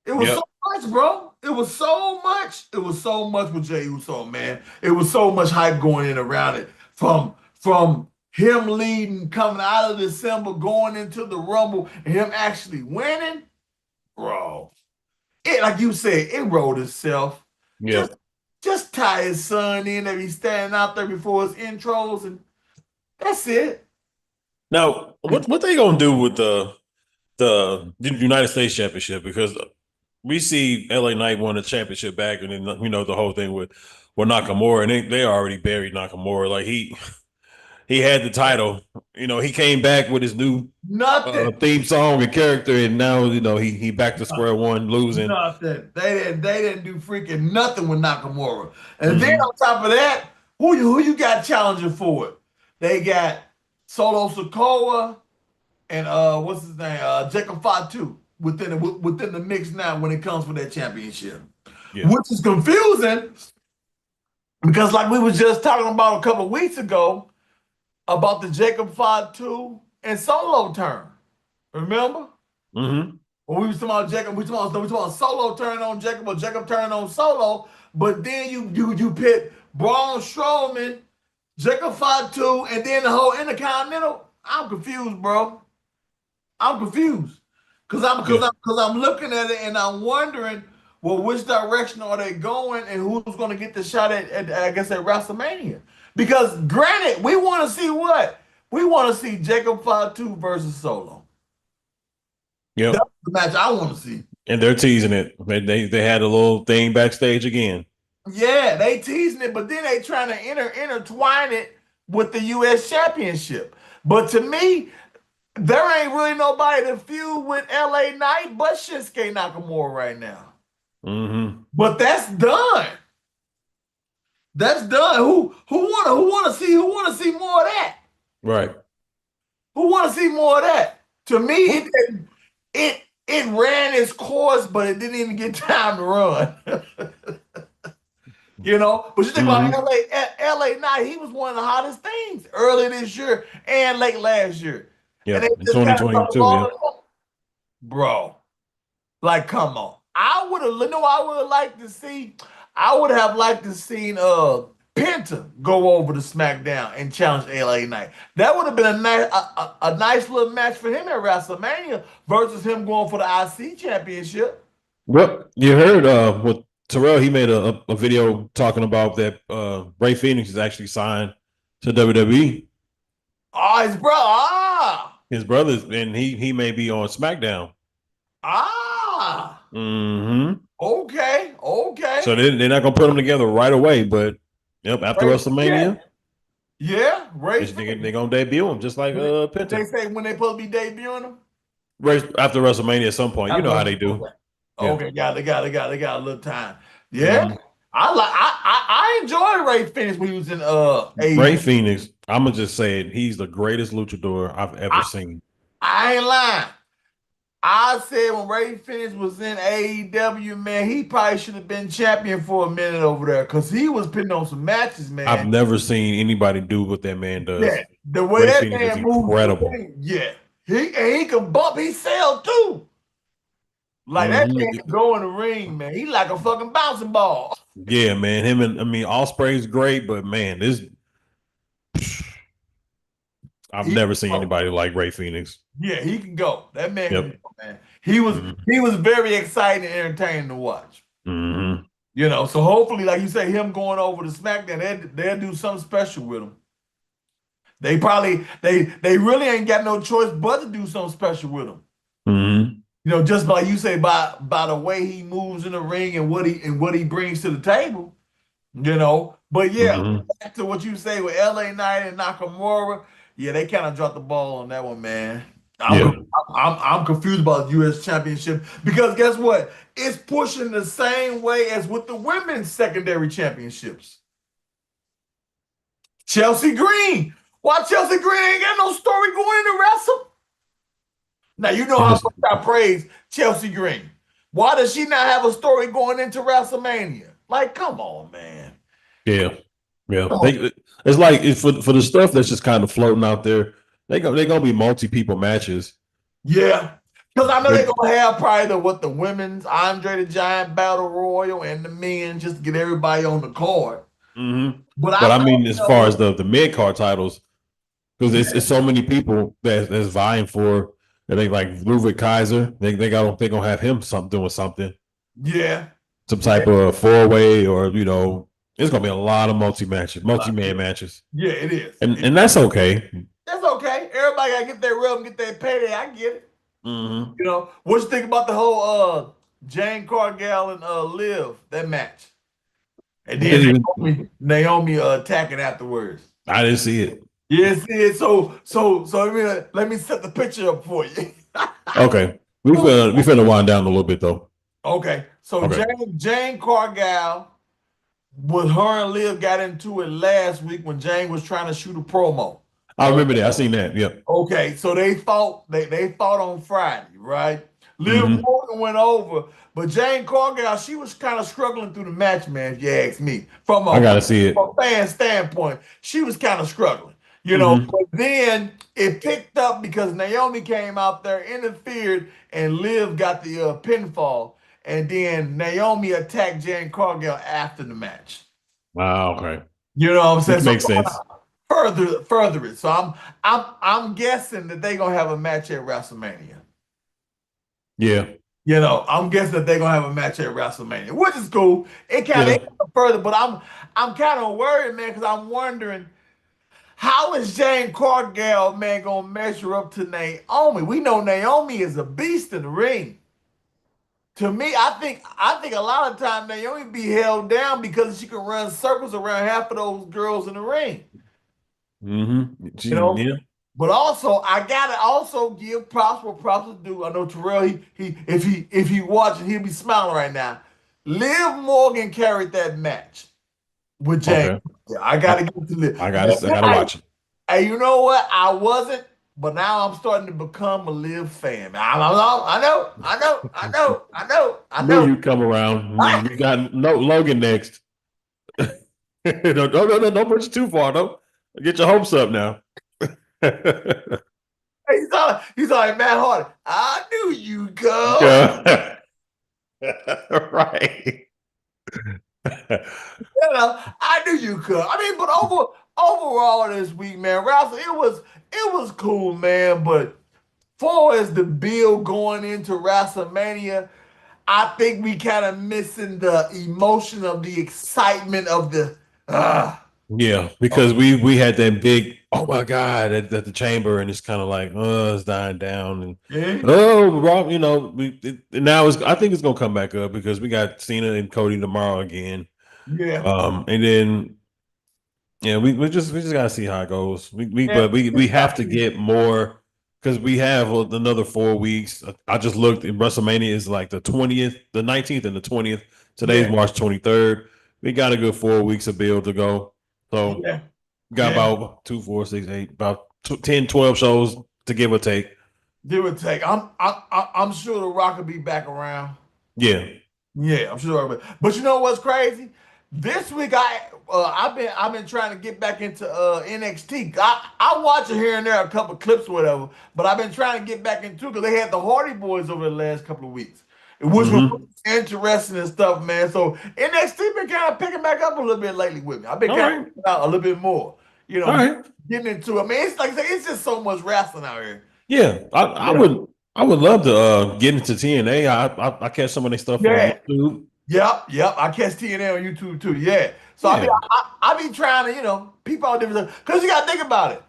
It was so much, bro. It was so much. It was so much with Jey Uso, man. It was so much hype going in around it. From him leading, coming out of December, going into the Rumble, and him actually winning, bro. It, like you said, it wrote itself. Yeah. Just tie his son in there. He's standing out there before his intros, and that's it. Now, what they gonna do with the United States Championship? Because we see LA Knight won the championship back, and then the whole thing with Nakamura, and they already buried Nakamura. Like he had the title. He came back with his new theme song and character, and now he back to square one, losing. Nothing. They didn't do freaking nothing with Nakamura. And then on top of that, who you got challenging for it? They got Solo Sikoa and what's his name? Jacob Fatu within the mix now when it comes for that championship. Yeah. Which is confusing because like we was just talking about a couple of weeks ago about the Jacob Fatu and Solo turn. Remember? Mm-hmm. When we was talking about Jacob, we talking about Solo turn on Jacob or Jacob turn on Solo, but then you pit Braun Strowman, Jacob Fatu, and then the whole Intercontinental. I'm confused, bro. I'm confused. Cause I'm looking at it and I'm wondering, well, which direction are they going and who's gonna get the shot at I guess at WrestleMania? Because granted, we want to see what? We want to see Jacob Fatu versus Solo. Yep. That's the match I want to see. And they're teasing it. They had a little thing backstage again. Yeah, they teasing it, but then they trying to intertwine it with the U.S. Championship. But to me, there ain't really nobody to feud with LA Knight but Shinsuke Nakamura right now. Mm-hmm. But that's done. That's done. Who wanna see more of that? Right. Who wanna see more of that? To me, it ran its course, but it didn't even get time to run. You know, but you think about LA Knight, he was one of the hottest things early this year and late last year. Yeah, And they in just kind of 2022, yeah. bro. Like, come on. I would have, you know, I would have liked to see. I would have liked to see Penta go over to SmackDown and challenge LA Knight. That would have been a nice little match for him at WrestleMania versus him going for the IC championship. Well, you heard with Tarrell, he made a video talking about that Ray Phoenix is actually signed to WWE. Oh, his brother. His brothers, and he may be on SmackDown. Mm-hmm. Okay. So they're not gonna put them together right away, but yep, after WrestleMania, Ray. they're gonna debut him just like Penta. They say when they supposed to be debuting him. Right after WrestleMania at some point. You know how they do. Okay, got it. Got a little time. Yeah. I enjoyed Ray Phoenix when he was in Ray Phoenix, I'm gonna just say it, he's the greatest luchador I've ever seen. I ain't lying. I said when Ray Phoenix was in AEW, man, he probably should have been champion for a minute over there because he was putting on some matches, man. I've never seen anybody do what that man does. Yeah, the way Ray that Phoenix man is moves, incredible. He can bump, he sell too. Like that man can go in the ring, man. He like a fucking bouncing ball. Yeah, man. Him and Ospreay's great, but man, I've never seen anybody like Ray Phoenix. Yeah, he can go. That man can go, man. He was very exciting and entertaining to watch. Mm-hmm. You know, so hopefully, like you say, him going over to SmackDown, they'll do something special with him. They probably they really ain't got no choice but to do something special with him. Mm-hmm. You know, just like you say, by the way he moves in the ring and what he brings to the table. You know, but back to what you say with LA Knight and Nakamura. Yeah, they kind of dropped the ball on that one, man. I'm confused about the U.S. Championship because guess what? It's pushing the same way as with the women's secondary championships. Chelsea Green. Why Chelsea Green ain't got no story going into wrestle? Now, you know how much I praise Chelsea Green. Why does she not have a story going into WrestleMania? Like, come on, man. Yeah. It's like for the stuff that's just kind of floating out there, they're gonna be multi-people matches. Yeah. Because I know they're gonna have probably the women's Andre the Giant Battle Royal and the men just to get everybody on the card. Mm-hmm. But I mean, as far as the mid-card titles, because it's so many people that's vying for. I think like Ludwig Kaiser, they're gonna have him doing something. Yeah. Some type of 4-way, or it's gonna be a lot of multi-man matches. Yeah, it is. And that's okay. That's okay. Everybody gotta get their rub and get their payday. I get it. Mm-hmm. You know, what you think about the whole Jane Cargill and Liv, that match? And then Naomi attacking afterwards. I didn't see it. Yes, it. So let me set the picture up for you. Okay. We finna wind down a little bit though. Okay. So Jane Cargill with her and Liv got into it last week when Jane was trying to shoot a promo. I remember that. I seen that. Yep. Okay, so they fought on Friday, right? Liv Morgan went over, but Jane Cargill, she was kind of struggling through the match, man, if you ask me. I gotta see it. From a fan standpoint, she was kind of struggling. You know, but then it picked up because Naomi came out there, interfered, and Liv got the pinfall. And then Naomi attacked Jane Cargill after the match. Wow, okay. You know what I'm saying? This makes sense. Further it. So I'm guessing that they're gonna have a match at WrestleMania. Yeah. You know, I'm guessing that they're gonna have a match at WrestleMania, which is cool. It kind of further, but I'm kind of worried, man, because I'm wondering. How is Jane Cargill, man, gonna measure up to Naomi? We know Naomi is a beast in the ring. To me, I think a lot of times Naomi be held down because she can run circles around half of those girls in the ring. Mm-hmm. You know? But also, I gotta also give props where props is due. I know Tarrell, if he watching, he'll be smiling right now. Liv Morgan carried that match with Jane. Okay. Yeah, I gotta give it to Liv. I gotta watch it. Hey, you know what? I wasn't, but now I'm starting to become a Liv fan. I know. Knew you come around. We got Logan next. No, don't push it too far, though. Get your hopes up now. He's like Matt Hardy. I knew you go. Right. You know, I knew you could. I mean, but overall this week, man, Ralph, it was cool, man. But far as the build going into WrestleMania, I think we kind of missing the emotion of the excitement of the Yeah, because we had that big oh my god at the chamber, and it's kind of like it's dying down, and yeah, Rob, now I think it's gonna come back up because we got Cena and Cody tomorrow again, yeah, and then yeah, we just gotta see how it goes. yeah. We have to get more because we have another 4 weeks. I just looked, and WrestleMania is like the 20th, the 19th, and the 20th. Today's Yeah, March 23rd. We got a good 4 weeks of build to go. So yeah, got yeah. about 2, 4, 6, 8, about 10, 12 shows to give or take. Give or take. I'm sure The Rock will be back around. Yeah. Yeah, I'm sure. But you know what's crazy? This week I've been trying to get back into NXT. I watch it here and there, a couple clips or whatever, but I've been trying to get back into because they had the Hardy Boys over the last couple of weeks, which was Mm-hmm. interesting and stuff, man. So NXT been kind of picking back up a little bit lately with me. I've been All kind of right. out a little bit more, All right. getting into it. I mean, it's like I say, it's just so much wrestling out here. Yeah. I would love to get into TNA. I catch some of their stuff on Yeah. YouTube. Yep. I catch TNA on YouTube too. Yeah. So I be Yeah. I be trying to peep out different stuff because you got to think about it.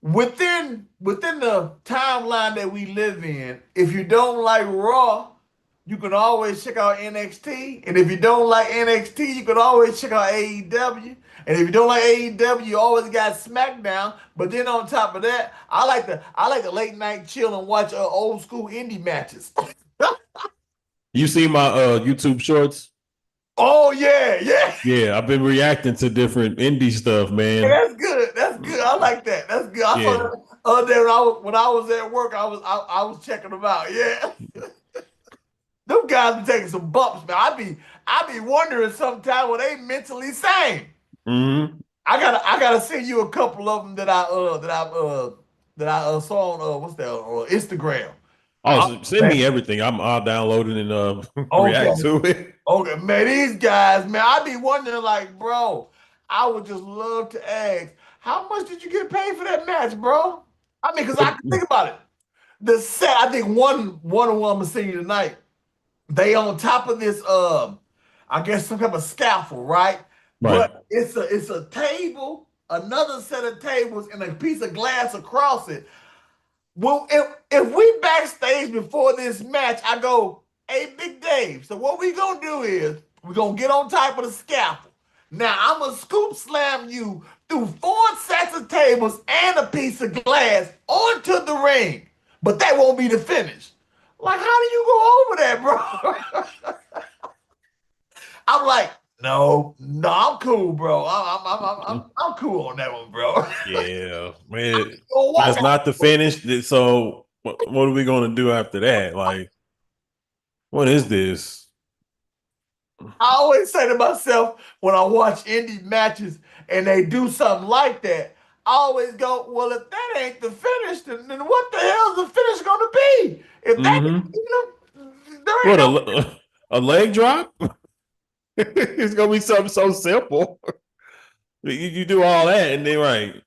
Within the timeline that we live in, if you don't like Raw, you can always check out NXT, and if you don't like NXT, you can always check out AEW. And if you don't like AEW, you always got Smackdown. But then on top of that, I like the late night chill and watch old school indie matches. You see my YouTube shorts? Oh yeah, yeah. Yeah, I've been reacting to different indie stuff, Hey, man. that's good. That's good. I like that. That's good. I saw Yeah. that other day when I was at work. I was checking them out. Yeah, them guys be taking some bumps, man. I be wondering sometimes when they mentally sane. Mm-hmm. I gotta send you a couple of them that I saw on what's that Instagram. Oh, I, so send man, me everything. I'll download it and okay, react to it. okay, man. These guys, man. I be wondering like, bro. I would just love to ask, how much did you get paid for that match, bro? I mean, because I can think about it. The set, I think one of them I'm gonna send you tonight. They on top of this, I guess some kind of scaffold, right? Right. But it's a table, another set of tables, and a piece of glass across it. Well, if we backstage before this match, I go, hey, Big Dave. So what we gonna do is we're gonna get on top of the scaffold. Now I'm gonna scoop slam you through 4 sets of tables and a piece of glass onto the ring. But that won't be the finish. Like, how do you go over that, bro? I'm like, no, I'm cool, bro. I'm cool on that one, bro. Yeah, man. Go walk That's out. not the finish. So what are we gonna do after that? Like, what is this? I always say to myself when I watch indie matches and they do something like that, I always go, well, if that ain't the finish, then what the hell's the finish gonna be? If that, Mm-hmm. there ain't What no. a leg drop? It's gonna be something so simple. You do all that and then right,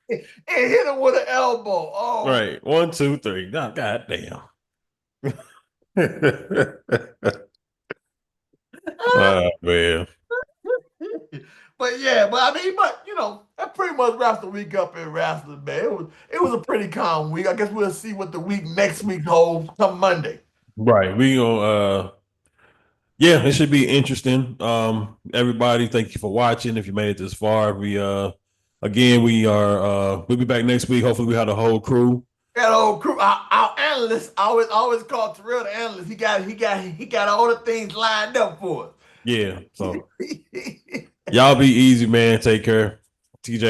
And hit him with an elbow. Oh, right. 1, 2, 3. God, God damn. Man. but yeah, but I mean, that pretty much wraps the week up in wrestling, man. It was a pretty calm week. I guess we'll see what the week next week holds come Monday. Right. We gonna yeah, it should be interesting. Everybody, thank you for watching. If you made it this far, again we'll be back next week. Hopefully we have the whole crew. That old crew, our analyst, I always call Tarrell the analyst. He got all the things lined up for Yeah. So us. y'all be easy, man. Take care. TJ